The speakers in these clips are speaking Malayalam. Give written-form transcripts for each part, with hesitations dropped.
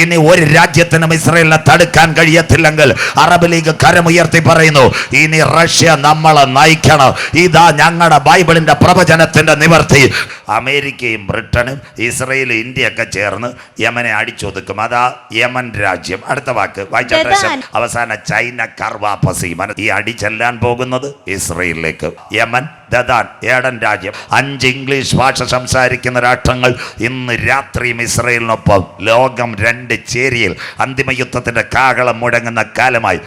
ഇനി ഒരു രാജ്യത്തിനും ഇസ്രായേലിനെ തടുക്കാൻ കഴിയത്തില്ലെങ്കിൽ അറബ് ലീഗ് കരമുയർത്തി പറയുന്നു, ഇനി റഷ്യ നമ്മളെ നയിക്കണം. ഇതാ ഞങ്ങളുടെ ബൈബിളിന്റെ പ്രവചനത്തിന്റെ നിവർത്തി. അമേരിക്കയും ബ്രിട്ടനും ഇസ്രായേലും ഇന്ത്യയൊക്കെ ചേർന്ന് യമനെ അടിച്ചൊതുക്കും. അതാ യമൻ രാജ്യം. അടുത്ത വാക്ക് വായിച്ചോട്ടെ. അവസാന ചൈന കർവാപ്പസി. ഈ അടി ചെല്ലാൻ പോകുന്നത് ഇസ്രായേലിലേക്ക്. യമൻ, ദദാൻ, ഏഡൻ രാജ്യം. 5 ഇംഗ്ലീഷ് ഭാഷ സംസാരിക്കുന്ന രാഷ്ട്രങ്ങൾ ഇന്ന് രാത്രിയും ഇസ്രായേലിനൊപ്പം. ലോകം 2 ചേരിയിൽ. അന്തിമ യുദ്ധത്തിന്റെ കാഹളം മുഴങ്ങുന്ന കാലമായി.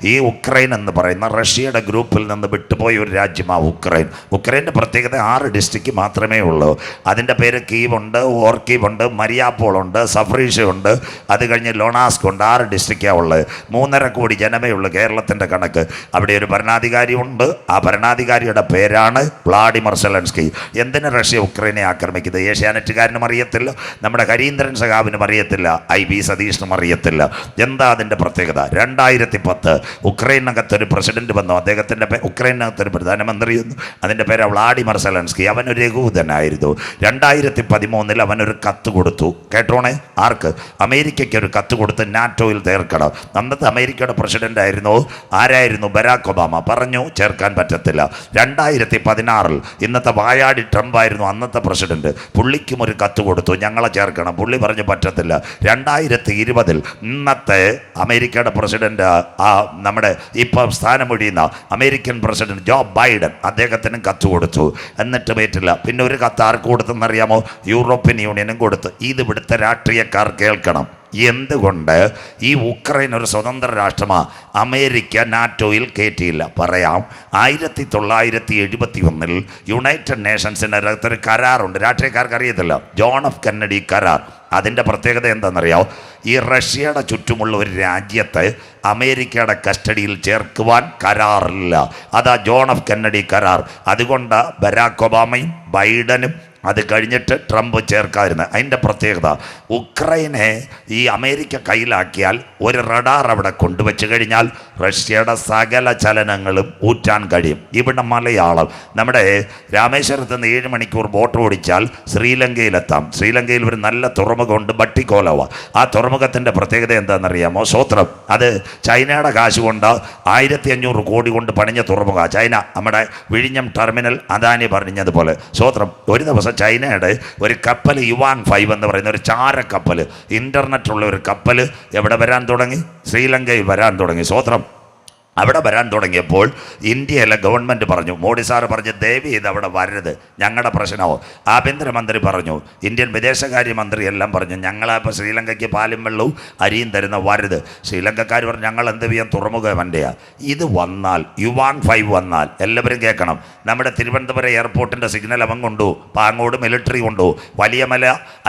ഈ ഉക്രൈൻ എന്ന് പറയുന്ന റഷ്യയുടെ ഗ്രൂപ്പിൽ നിന്ന് വിട്ടുപോയ ഒരു രാജ്യമാണ് ഉക്രൈൻ. ഉക്രൈൻ്റെ പ്രത്യേകത 6 ഡിസ്ട്രിക്റ്റ് മാത്രമേ ഉള്ളൂ. അതിൻ്റെ പേര് കീവുണ്ട്, ഓർക്കീവുണ്ട്, മരിയാപോളുണ്ട്, സഫ്രീഷയുണ്ട്, അത് കഴിഞ്ഞ് ലൊണാസ്ക് ഉണ്ട്. 6 ഡിസ്ട്രിക്റ്റാണ് ഉള്ളത്. 3.5 കോടി ജനമേ ഉള്ളൂ കേരളത്തിൻ്റെ കണക്ക്. അവിടെ ഒരു ഭരണാധികാരി ഉണ്ട്. ആ ഭരണാധികാരിയുടെ പേരാണ് വ്ളാഡിമിർ സെലൻസ്കി. എന്തിന് റഷ്യ ഉക്രൈനെ ആക്രമിക്കുന്നത്? ഏഷ്യാനെറ്റുകാരനും അറിയത്തില്ല, നമ്മുടെ ഹരീന്ദ്രൻ സഖാവിനും അറിയത്തില്ല, IB സതീഷിനും അറിയത്തില്ല. എന്താ അതിൻ്റെ പ്രത്യേകത? 2010 ഉക്രൈനകത്തൊരു പ്രസിഡന്റ് വന്നു. അദ്ദേഹത്തിൻ്റെ ഉക്രൈനകത്തൊരു പ്രധാനമന്ത്രി വന്നു. അതിൻ്റെ പേര് വ്ളാഡിമിർ സെലൻസ്കി. അവനൊരു യഹൂദനായിരുന്നു. 2013 അവനൊരു കത്ത് കൊടുത്തു. കേട്ടോണേ, ആർക്ക്? അമേരിക്കയ്ക്ക് ഒരു കത്ത് കൊടുത്ത് നാറ്റോയിൽ ചേർക്കണം. അന്നത്തെ അമേരിക്കയുടെ പ്രസിഡന്റ് ആരായിരുന്നു? Barack Obama. പറഞ്ഞു ചേർക്കാൻ പറ്റത്തില്ല. 2016 ഇന്നത്തെ വായാടി ട്രംപ് ആയിരുന്നു അന്നത്തെ പ്രസിഡന്റ്. പുള്ളിക്കും ഒരു കത്ത് കൊടുത്തു, ഞങ്ങളെ ചേർക്കണം. പുള്ളി പറഞ്ഞു പറ്റത്തില്ല. 2020 ഇന്നത്തെ അമേരിക്കയുടെ പ്രസിഡന്റ്, നമ്മുടെ ഇപ്പം സ്ഥാനമൊഴിയുന്ന അമേരിക്കൻ പ്രസിഡന്റ് ജോ ബൈഡൻ, അദ്ദേഹത്തിനും കത്ത് കൊടുത്തു. എന്നിട്ട് പറ്റില്ല. പിന്നെ ഒരു കത്ത് ആർക്ക് കൊടുത്തെന്നറിയാമോ? യൂറോപ്യൻ യൂണിയനും കൊടുത്തു. ഇത് ഇവിടുത്തെ രാഷ്ട്രീയക്കാർ കേൾക്കണം. എന്തുകൊണ്ട്? ഈ ഉക്രൈൻ ഒരു സ്വതന്ത്ര രാഷ്ട്രമാണ്. അമേരിക്ക നാറ്റോയിൽ കയറ്റിയില്ല. പറയാം, 1971 യുണൈറ്റഡ് നേഷൻസിനകത്തൊരു കരാറുണ്ട്. രാഷ്ട്രീയക്കാർക്ക് അറിയത്തില്ല, ജോൺ എഫ് കെന്നഡി കരാർ. അതിൻ്റെ പ്രത്യേകത എന്താണെന്നറിയാമോ? ഈ റഷ്യയുടെ ചുറ്റുമുള്ള ഒരു രാജ്യത്തെ അമേരിക്കയുടെ കസ്റ്റഡിയിൽ ചേർക്കുവാൻ കരാറില്ല. അതാ ജോൺ എഫ് കെന്നഡി കരാർ. അതുകൊണ്ട് ബരാക് ഒബാമയും ബൈഡനും അത് കഴിഞ്ഞിട്ട് ട്രംപ് ചേർക്കാതിരുന്നത്. അതിൻ്റെ പ്രത്യേകത, ഉക്രൈനെ ഈ അമേരിക്ക കയ്യിലാക്കിയാൽ ഒരു റഡാർ അവിടെ കൊണ്ടുവച്ച് കഴിഞ്ഞാൽ റഷ്യയുടെ സകല ചലനങ്ങളും ഊറ്റാൻ കഴിയും. ഇവിടെ മലയാളം, നമ്മുടെ രാമേശ്വരത്ത് നിന്ന് 7 മണിക്കൂർ ബോട്ട് ഓടിച്ചാൽ ശ്രീലങ്കയിലെത്താം. ശ്രീലങ്കയിൽ ഒരു നല്ല തുറമുഖമുണ്ട്, ബട്ടിക്കോലവ. ആ തുറമുഖത്തിൻ്റെ പ്രത്യേകത എന്താണെന്നറിയാമോ? സ്വത്രം. അത് ചൈനയുടെ കാശ് കൊണ്ട് 1500 കോടി കൊണ്ട് പണിഞ്ഞ തുറമുഖ. ചൈന നമ്മുടെ വിഴിഞ്ഞം ടെർമിനൽ അദാനി പറഞ്ഞതുപോലെ. സ്വത്രം. ഒരു ദിവസം ചൈനയുടെ ഒരു കപ്പൽ യുവാങ് 5 എന്ന് പറയുന്ന ഒരു ചാരക്കപ്പൽ, ഇൻ്റർനെറ്റുള്ള ഒരു കപ്പൽ എവിടെ വരാൻ തുടങ്ങി? ശ്രീലങ്കയിൽ വരാൻ തുടങ്ങി. സ്വത്രം. അവിടെ വരാൻ തുടങ്ങിയപ്പോൾ ഇന്ത്യയിലെ ഗവൺമെൻറ് പറഞ്ഞു, മോഡി സാറ് പറഞ്ഞു, ദയവ് ചെയ്ത് അവിടെ വരരുത്, ഞങ്ങളുടെ പ്രശ്നമോ. ആഭ്യന്തരമന്ത്രി പറഞ്ഞു, ഇന്ത്യൻ വിദേശകാര്യമന്ത്രി എല്ലാം പറഞ്ഞു, ഞങ്ങളിപ്പോൾ ശ്രീലങ്കയ്ക്ക് പാലും വെള്ളവും അരിയും തരുന്ന വരരുത്. ശ്രീലങ്കക്കാർ പറഞ്ഞു, ഞങ്ങൾ എന്ത് ചെയ്യാൻ? തുറമുഖം വണ്ടിയാണ്. ഇത് വന്നാൽ, യുവാങ് 5 വന്നാൽ, എല്ലാവരും കേൾക്കണം, നമ്മുടെ തിരുവനന്തപുരം എയർപോർട്ടിൻ്റെ സിഗ്നൽ അവൻ കൊണ്ടുപോകും, പാങ്ങോട് മിലിറ്ററി കൊണ്ടുപോകും, വലിയമല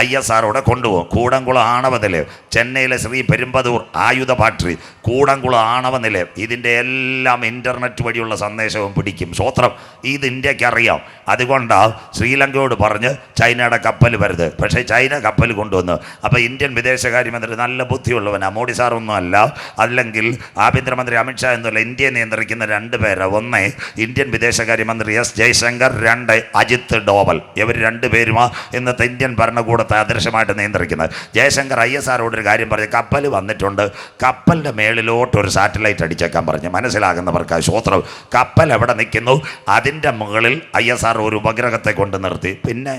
ISR കൊണ്ടുപോകും, കൂടംകുളം ആണവ നിലയം, ചെന്നൈയിലെ ശ്രീ പെരുമ്പതൂർ ആയുധ ഫാക്ടറി, കൂടംകുളം ആണവ നിലയം, ഇതിൻ്റെ എല്ലാം ഇൻ്റർനെറ്റ് വഴിയുള്ള സന്ദേശവും പിടിക്കും. സ്വത്രം. ഇത് ഇന്ത്യക്ക് അറിയാം. അതുകൊണ്ടാണ് ശ്രീലങ്കയോട് പറഞ്ഞ് ചൈനയുടെ കപ്പൽ വരുത്. പക്ഷേ ചൈന കപ്പൽ കൊണ്ടുവന്നു. അപ്പോൾ ഇന്ത്യൻ വിദേശകാര്യമന്ത്രി നല്ല ബുദ്ധിയുള്ളവനാണ്, മോഡി സാറൊന്നും അല്ല, അല്ലെങ്കിൽ ആഭ്യന്തരമന്ത്രി അമിത്ഷാ എന്നല്ല, ഇന്ത്യയെ നിയന്ത്രിക്കുന്ന 2 പേര്. ഒന്ന് ഇന്ത്യൻ വിദേശകാര്യമന്ത്രി S ജയശങ്കർ, 2 അജിത് ഡോവൽ. ഇവർ 2 പേരുമാണ് ഇന്നത്തെ ഇന്ത്യൻ ഭരണകൂടത്തെ അദൃശ്യമായിട്ട് നിയന്ത്രിക്കുന്നത്. ജയശങ്കർ ISRോട് ഒരു കാര്യം പറഞ്ഞു, കപ്പൽ വന്നിട്ടുണ്ട്, കപ്പലിൻ്റെ മേളിലോട്ട് ഒരു സാറ്റലൈറ്റ് അടിച്ചേക്കാൻ പറഞ്ഞു. മനസ്സിലാകുന്നവർക്ക് സ്വത്രം. കപ്പൽ എവിടെ നിൽക്കുന്നു അതിൻ്റെ മുകളിൽ ISR ഒരു ഉപഗ്രഹത്തെ കൊണ്ട് നിർത്തി. പിന്നെ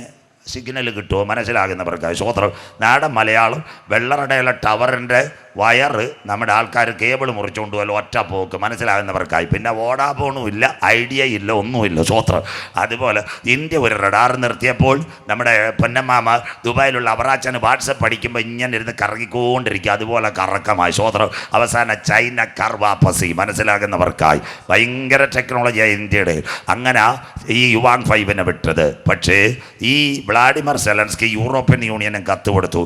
സിഗ്നൽ കിട്ടുമോ? മനസ്സിലാകുന്നവർക്ക് സ്വത്രം. നാടൻ മലയാളം. വെള്ളറടയിലെ ടവറിൻ്റെ വയറ് നമ്മുടെ ആൾക്കാർ കേബിൾ മുറിച്ചുകൊണ്ട് പോലും ഒറ്റ പോക്ക്. മനസ്സിലാകുന്നവർക്കായി. പിന്നെ വോഡാഫോണും ഇല്ല, ഐഡിയ ഇല്ല, ഒന്നുമില്ല. സ്വത്രം. അതുപോലെ ഇന്ത്യ ഒരു റഡാർ നിർത്തിയപ്പോൾ നമ്മുടെ പൊന്നമ്മാമ ദുബായിലുള്ള അവറാച്ചന് വാട്സപ്പ് അടിക്കുമ്പോൾ ഇങ്ങനെ ഇരുന്ന് കറങ്ങിക്കൊണ്ടിരിക്കുക. അതുപോലെ കറക്കമായി. സ്വത്രം. അവസാന ചൈന കർവാപ്പസി. മനസ്സിലാകുന്നവർക്കായി. ഭയങ്കര ടെക്നോളജിയായി ഇന്ത്യയുടെ. അങ്ങനെ ഈ യുവാങ് 5 വിട്ടത്. പക്ഷേ ഈ വ്ളാഡിമിർ സെലൻസ്കി യൂറോപ്യൻ യൂണിയനും കത്ത് കൊടുത്തു.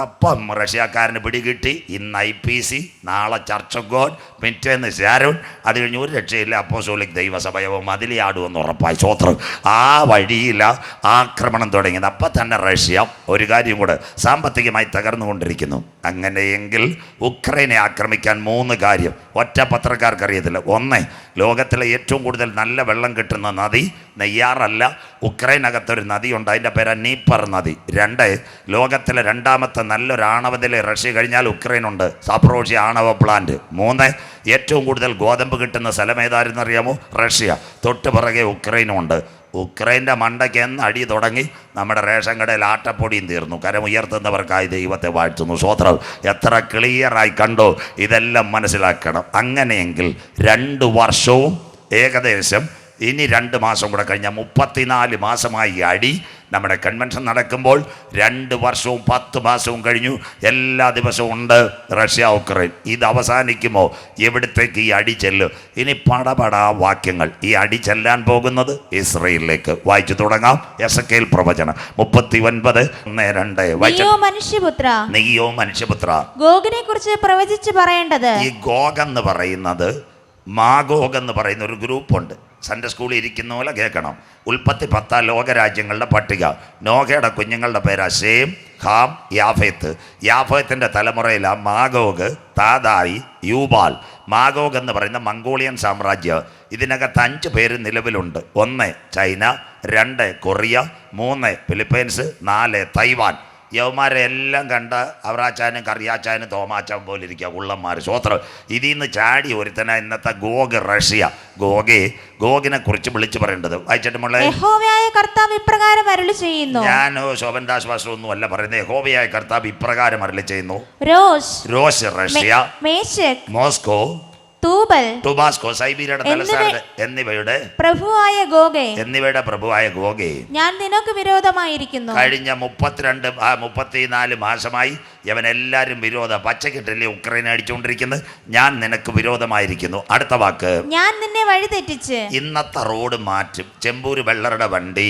അപ്പം റഷ്യക്കാരന് പിടികിട്ടി, ഇന്ന് ഇന്ന് IPC, നാളെ ചർച്ച് ഓഫ് ഗോഡ്, പിറ്റേന്ന് ശാരോൺ, അത് കഴിഞ്ഞ് ഒരു രക്ഷയില്ല അപ്പോസ്തോലിക് ദൈവസഭയോ മതിലിയാടുമെന്ന് ഉറപ്പായി. സ്വോത്രം. ആ വഴിയില ആക്രമണം തുടങ്ങിയത്. അപ്പം തന്നെ റഷ്യ ഒരു കാര്യം കൂടെ സാമ്പത്തികമായി തകർന്നുകൊണ്ടിരിക്കുന്നു. അങ്ങനെയെങ്കിൽ ഉക്രൈനെ ആക്രമിക്കാൻ 3 കാര്യം ഒറ്റ പത്രക്കാർക്ക് അറിയത്തില്ല. 1, ലോകത്തിലെ ഏറ്റവും കൂടുതൽ നല്ല വെള്ളം കിട്ടുന്ന നദി നെയ്യാറല്ല, ഉക്രൈനകത്തൊരു നദിയുണ്ട്, അതിൻ്റെ പേര് നീപ്പർ നദി. 2, ലോകത്തിലെ 2ാമത്തെ നല്ലൊരു ആണവത്തിലെ റഷ്യ കഴിഞ്ഞാൽ ഉക്രൈനുണ്ട്, സാപ്രോഷ്യ ആണവ പ്ലാന്റ്. 3, ഏറ്റവും കൂടുതൽ ഗോതമ്പ് കിട്ടുന്ന സ്ഥലം ഏതായിരുന്നറിയാമോ? റഷ്യ. തൊട്ട് പിറകെ ഉക്രൈനുമുണ്ട്. ഉക്രൈൻ്റെ മണ്ടയ്ക്ക് എന്ന് അടി തുടങ്ങി നമ്മുടെ റേഷൻ കടയിൽ ആട്ടപ്പൊടിയും തീർന്നു. കരമുയർത്തുന്നവർക്കായി ദൈവത്തെ വാഴ്ത്തുന്നു. സ്വോത്രം. എത്ര ക്ലിയറായി കണ്ടോ? ഇതെല്ലാം മനസ്സിലാക്കണം. അങ്ങനെയെങ്കിൽ 2 വർഷവും ഏകദേശം ഇനി 2 മാസം കൂടെ കഴിഞ്ഞാൽ 34 മാസമായി ഈ അടി. നമ്മുടെ കൺവെൻഷൻ നടക്കുമ്പോൾ 2 വർഷവും 10 മാസവും കഴിഞ്ഞു. എല്ലാ ദിവസവും ഉണ്ട് റഷ്യ ഉക്രൈൻ. ഇത് അവസാനിക്കുമോ? എവിടത്തേക്ക് ഈ അടി ചെല്ലും? ഇനി പടപടാ വാക്യങ്ങൾ. ഈ അടി ചെല്ലാൻ പോകുന്നത് ഇസ്രയേലിലേക്ക്. വായിച്ചു തുടങ്ങാം. എസെക്കിയേൽ പ്രവചനം 39:1-2. നീയോ മനുഷ്യപുത്ര, ഗോഗിനെ കുറിച്ച് പ്രവചിച്ച് പറയേണ്ടത്. ഈ ഗോഗ് എന്ന് പറയുന്നത്, മാഗോഗ് എന്ന് പറയുന്ന ഒരു ഗ്രൂപ്പുണ്ട്. സൺഡേ സ്കൂളിൽ ഇരിക്കുന്ന പോലെ കേൾക്കണം. ഉൽപ്പത്തി 10 ലോകരാജ്യങ്ങളുടെ പട്ടിക. നോഹയുടെ കുഞ്ഞുങ്ങളുടെ പേരാ ശേം, ഹാം, യാഫേത്ത്. യാഫേത്തിൻ്റെ തലമുറയിലാണ് മാഗോഗ്, താദായി, യൂബാൽ. മാഗോഗ് എന്ന് പറയുന്ന മംഗോളിയൻ സാമ്രാജ്യം. ഇതിനകത്ത് 5 പേര് നിലവിലുണ്ട്. 1 ചൈന, 2 കൊറിയ, 3 ഫിലിപ്പൈൻസ്, 4 തൈവാൻ. യവന്മാരെ എല്ലാം കണ്ട അവറാച്ചാനും കറിയാച്ചാനും തോമാച്ചാൻ പോലെ ഇരിക്കുക ഉള്ളന്മാർ. സ്വോത്രം. ഇതിൽ നിന്ന് ചാടി ഒരുത്തന ഇന്നത്തെ ഗോഗ് റഷ്യ. ഗോഗിനെ കുറിച്ച് വിളിച്ചു പറയേണ്ടത്. വായിച്ചിട്ട് മോളെ. യഹോവയായ കർത്താവ് ഇപ്രകാരം അരുളി ചെയ്യുന്നു. ഞാൻ ശോഭൻദാസ് വാസു ഒന്നും അല്ല പറയുന്നത്. യഹോവയായ കർത്താവ് ഇപ്രകാരം അരുളി ചെയ്യുന്നു. റോഷ് റഷ്യ, മേശെക്, മോസ്കോ, ടുബാസ്കോ, സൈബീരിയയുടെ തലസ്ഥാനം എന്നിവയുടെ പ്രഭുവായ ഗോഗേ, ഞാൻ നിനക്ക് വിരോധമായിരിക്കുന്നു. കഴിഞ്ഞ 34 മാസമായി യവനെല്ലാരും വിരോധ പച്ചക്കിട്ടല്ലേ ഉക്രൈനെ അടിച്ചുകൊണ്ടിരിക്കുന്നത്. ഞാൻ നിനക്ക് വിരോധമായിരിക്കുന്നു. അടുത്ത വാക്ക്, ഞാൻ നിന്നെ വഴിതെറ്റിച്ച്. ഇന്നത്തെ റോഡ് മാറ്റും. ചെമ്പൂര് വെള്ളറുടെ വണ്ടി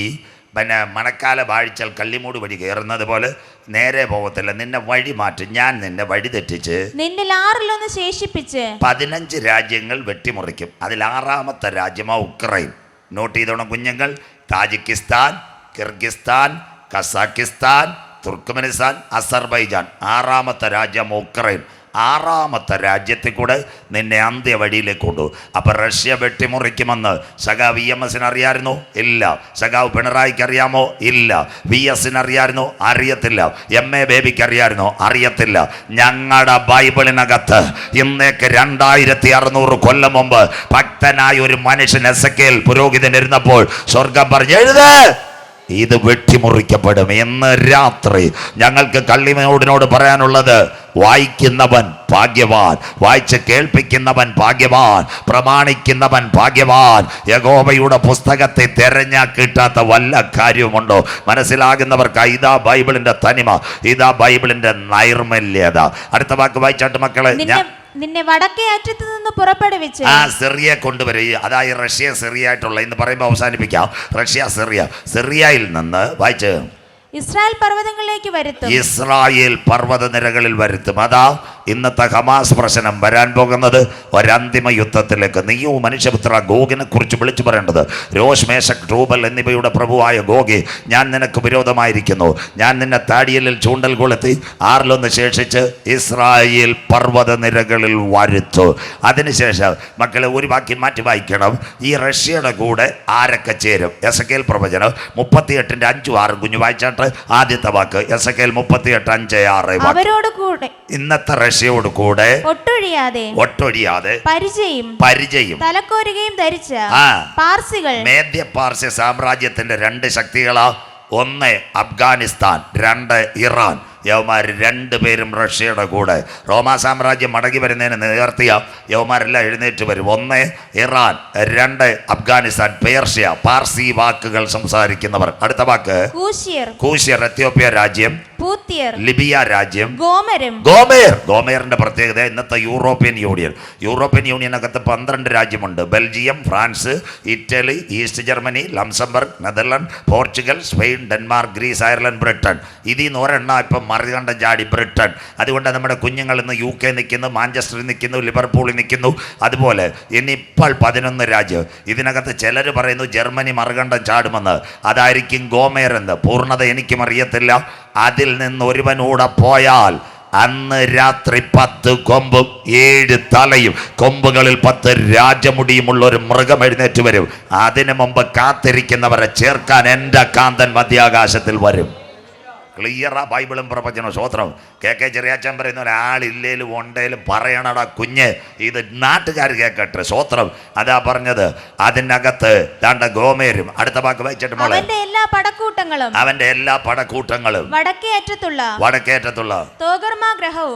പിന്നെ മണക്കാല വാഴിച്ചാൽ കള്ളിമൂട് വഴി കയറുന്നത് പോലെ നേരെ പോകത്തില്ല. നിന്നെ വഴി മാറ്റും. ഞാൻ നിന്നെ വഴി തെറ്റിച്ച് നിന്റെ 6 ശേഷിപ്പിച്ച് 15 രാജ്യങ്ങൾ വെട്ടിമുറിക്കും. അതിൽ 6ാമത്തെ രാജ്യമാ ഉക്രൈൻ. നോട്ട് ചെയ്തോണം കുഞ്ഞുങ്ങൾ. Tajikistan, Kyrgyzstan, Kazakhstan, Turkmenistan, Azerbaijan. 6ാമത്തെ രാജ്യം ഉക്രൈൻ. 6ാമത്തെ രാജ്യത്തിൽ കൂടെ നിന്നെ അന്ത്യവഴിയിലേക്ക് കൊണ്ടുപോകും. അപ്പം റഷ്യ വെട്ടിമുറിക്കുമെന്ന് സഖാവ് EMS അറിയാമായിരുന്നു? ഇല്ല. സഖാവ് പിണറായിക്ക് അറിയാമോ? ഇല്ല. VS അറിയാമായിരുന്നു? അറിയത്തില്ല. MA ബേബിക്ക് അറിയാമായിരുന്നോ? അറിയത്തില്ല. ഞങ്ങളുടെ ബൈബിളിനകത്ത് ഇന്നേക്ക് 2600 കൊല്ലം മുമ്പ് ഭക്തനായ ഒരു മനുഷ്യൻ എസെക്കിയേൽ പുരോഹിതൻ ഇരുന്നപ്പോൾ സ്വർഗം പറഞ്ഞു, എഴുത്, ഇത് വെട്ടിമുറിക്കപ്പെടും. ഇന്ന് രാത്രി ഞങ്ങൾക്ക് കള്ളിമയോടിനോട് പറയാനുള്ളത്, വായിക്കുന്നവൻ ഭാഗ്യവാൻ, വായിച്ച് കേൾപ്പിക്കുന്നവൻ ഭാഗ്യവാൻ, പ്രമാണിക്കുന്നവൻ ഭാഗ്യവാൻ. യഹോവയുടെ പുസ്തകത്തെ തിരഞ്ഞാ കിട്ടാത്ത വല്ല കാര്യവുമുണ്ടോ? മനസ്സിലാകുന്നവർക്ക് ഇതാ ബൈബിളിന്റെ തനിമ, ഇതാ ബൈബിളിന്റെ നൈർമല്യത. അടുത്ത വാക്ക് വായിച്ചാട്ട് മക്കളെ. നിന്നെ വടക്കേ അറ്റത്ത് നിന്ന് പുറപ്പെടുവിച്ച് സിറിയ കൊണ്ടുവരിക. അതായത് റഷ്യ സിറിയ ആയിട്ടുള്ള ഇന്ന് പറയുമ്പോൾ അവസാനിപ്പിക്കാം. റഷ്യ സിറിയയിൽ നിന്ന് വായിച്ച് ഇസ്രായേൽ പർവ്വതങ്ങളിലേക്ക് വരുത്തും. ഇസ്രായേൽ പർവ്വത നിരകളിൽ വരുത്തും. അതാ ഇന്നത്തെ ഹമാസ് പ്രശ്നം വരാൻ പോകുന്നത് ഒരന്തിമ യുദ്ധത്തിലേക്ക്. നീയോ മനുഷ്യപുത്ര, ഗോഗിനെ കുറിച്ച് വിളിച്ചു പറയേണ്ടത്, രോഷ്, മേശക്, ടൂബൽ എന്നിവയുടെ പ്രഭുവായ ഗോഗേ, ഞാൻ നിനക്ക് വിരോധമായിരിക്കുന്നു. ഞാൻ നിന്നെ താടിയലിൽ ചൂണ്ടൽ കൊളുത്തി 6 ശേഷിച്ച് ഇസ്രായേൽ പർവ്വത നിരകളിൽ വരുത്തു. അതിനുശേഷം മക്കളെ ഒരു വാക്യം മാറ്റി വായിക്കണം. ഈ റഷ്യയുടെ കൂടെ ആരൊക്കെ ചേരും? എസെക്കിയേൽ പ്രവചനം 38:5-6 കുഞ്ഞു വായിച്ചാട്ട്. ആദ്യത്തെ വാക്ക് എസെക്കിയേൽ 38:5-6. അവരോട് കൂടെ ഇന്നത്തെ റഷ്യയോട് കൂടെ ഒട്ടൊഴിയാതെ പരിചയം തലക്കോരുകയും ധരിച്ച പാർസികൾ. മേദ്യ പാർസ്യ സാമ്രാജ്യത്തിന്റെ 2 ശക്തികളാ. 1 അഫ്ഗാനിസ്ഥാൻ, 2 ഇറാൻ. യവന്മാർ 2 പേരും റഷ്യയുടെ കൂടെ. റോമാ സാമ്രാജ്യം മടങ്ങി വരുന്നതിന് നേർത്തിയ യവന്മാരെല്ലാം എഴുന്നേറ്റ് വരും. 1 ഇറാൻ, 2 അഫ്ഗാനിസ്ഥാൻ, പേർഷ്യ, പാർസി വാക്കുകൾ സംസാരിക്കുന്നവർ. അടുത്ത വാക്ക് കൂശ്യർ, എത്യോപ്യ രാജ്യം, പൂത്യർ, ലിബിയ രാജ്യം, ഗോമേറിന്റെ പ്രത്യേകത ഇന്നത്തെ യൂറോപ്യൻ യൂണിയനകത്ത് 12 രാജ്യമുണ്ട്. Belgium, France, Italy, East Germany, Luxembourg, Netherland, Portugal, Spain, Denmark, Greece, Ireland, Britain. ഇതിന്ന് ഒരെണ്ണം ഇപ്പം മറികണ്ഠം ചാടി ബ്രിട്ടൻ. അതുകൊണ്ട് നമ്മുടെ കുഞ്ഞുങ്ങൾ ഇന്ന് UK നിൽക്കുന്നു, മാഞ്ചസ്റ്ററിൽ നിൽക്കുന്നു, ലിവർപൂളിൽ നിൽക്കുന്നു. അതുപോലെ ഇനിയിപ്പോൾ 11 രാജ്യം. ഇതിനകത്ത് ചിലർ പറയുന്നു ജർമ്മനി മറുകണ്ഠം ചാടുമെന്ന്. അതായിരിക്കും ഗോമേർ എന്ന്. പൂർണ്ണത എനിക്കും അറിയത്തില്ല. അതിൽ നിന്ന് ഒരുവനൂടെ പോയാൽ അന്ന് രാത്രി 10 കൊമ്പും 7 തലയും കൊമ്പുകളിൽ 10 രാജമുടിയുമുള്ള ഒരു മൃഗം എഴുന്നേറ്റ് വരും. അതിനു മുമ്പ് കാത്തിരിക്കുന്നവരെ ചേർക്കാൻ എൻ്റെ കാന്തൻ മധ്യാകാശത്തിൽ വരും. ക്ലിയറാ ബൈബിളും പ്രവചനവും. സ്വോത്രം. KK ചെറിയാച്ചൻ പറയുന്ന ഒരാളില്ലേലും ഉണ്ടേലും പറയണടാ കുഞ്ഞ്, ഇത് നാട്ടുകാർ കേൾക്കട്ടെ. സ്വോത്രം. അതാ പറഞ്ഞത്. അതിനകത്ത് ദാണ്ട ഗോമേരും. അടുത്ത വാക്ക് വായിച്ചിട്ട് മോളെ. അവന്റെ എല്ലാ പടക്കൂട്ടങ്ങളും വടക്കേറ്റത്തുള്ള തോഗർമാഗ്രഹം.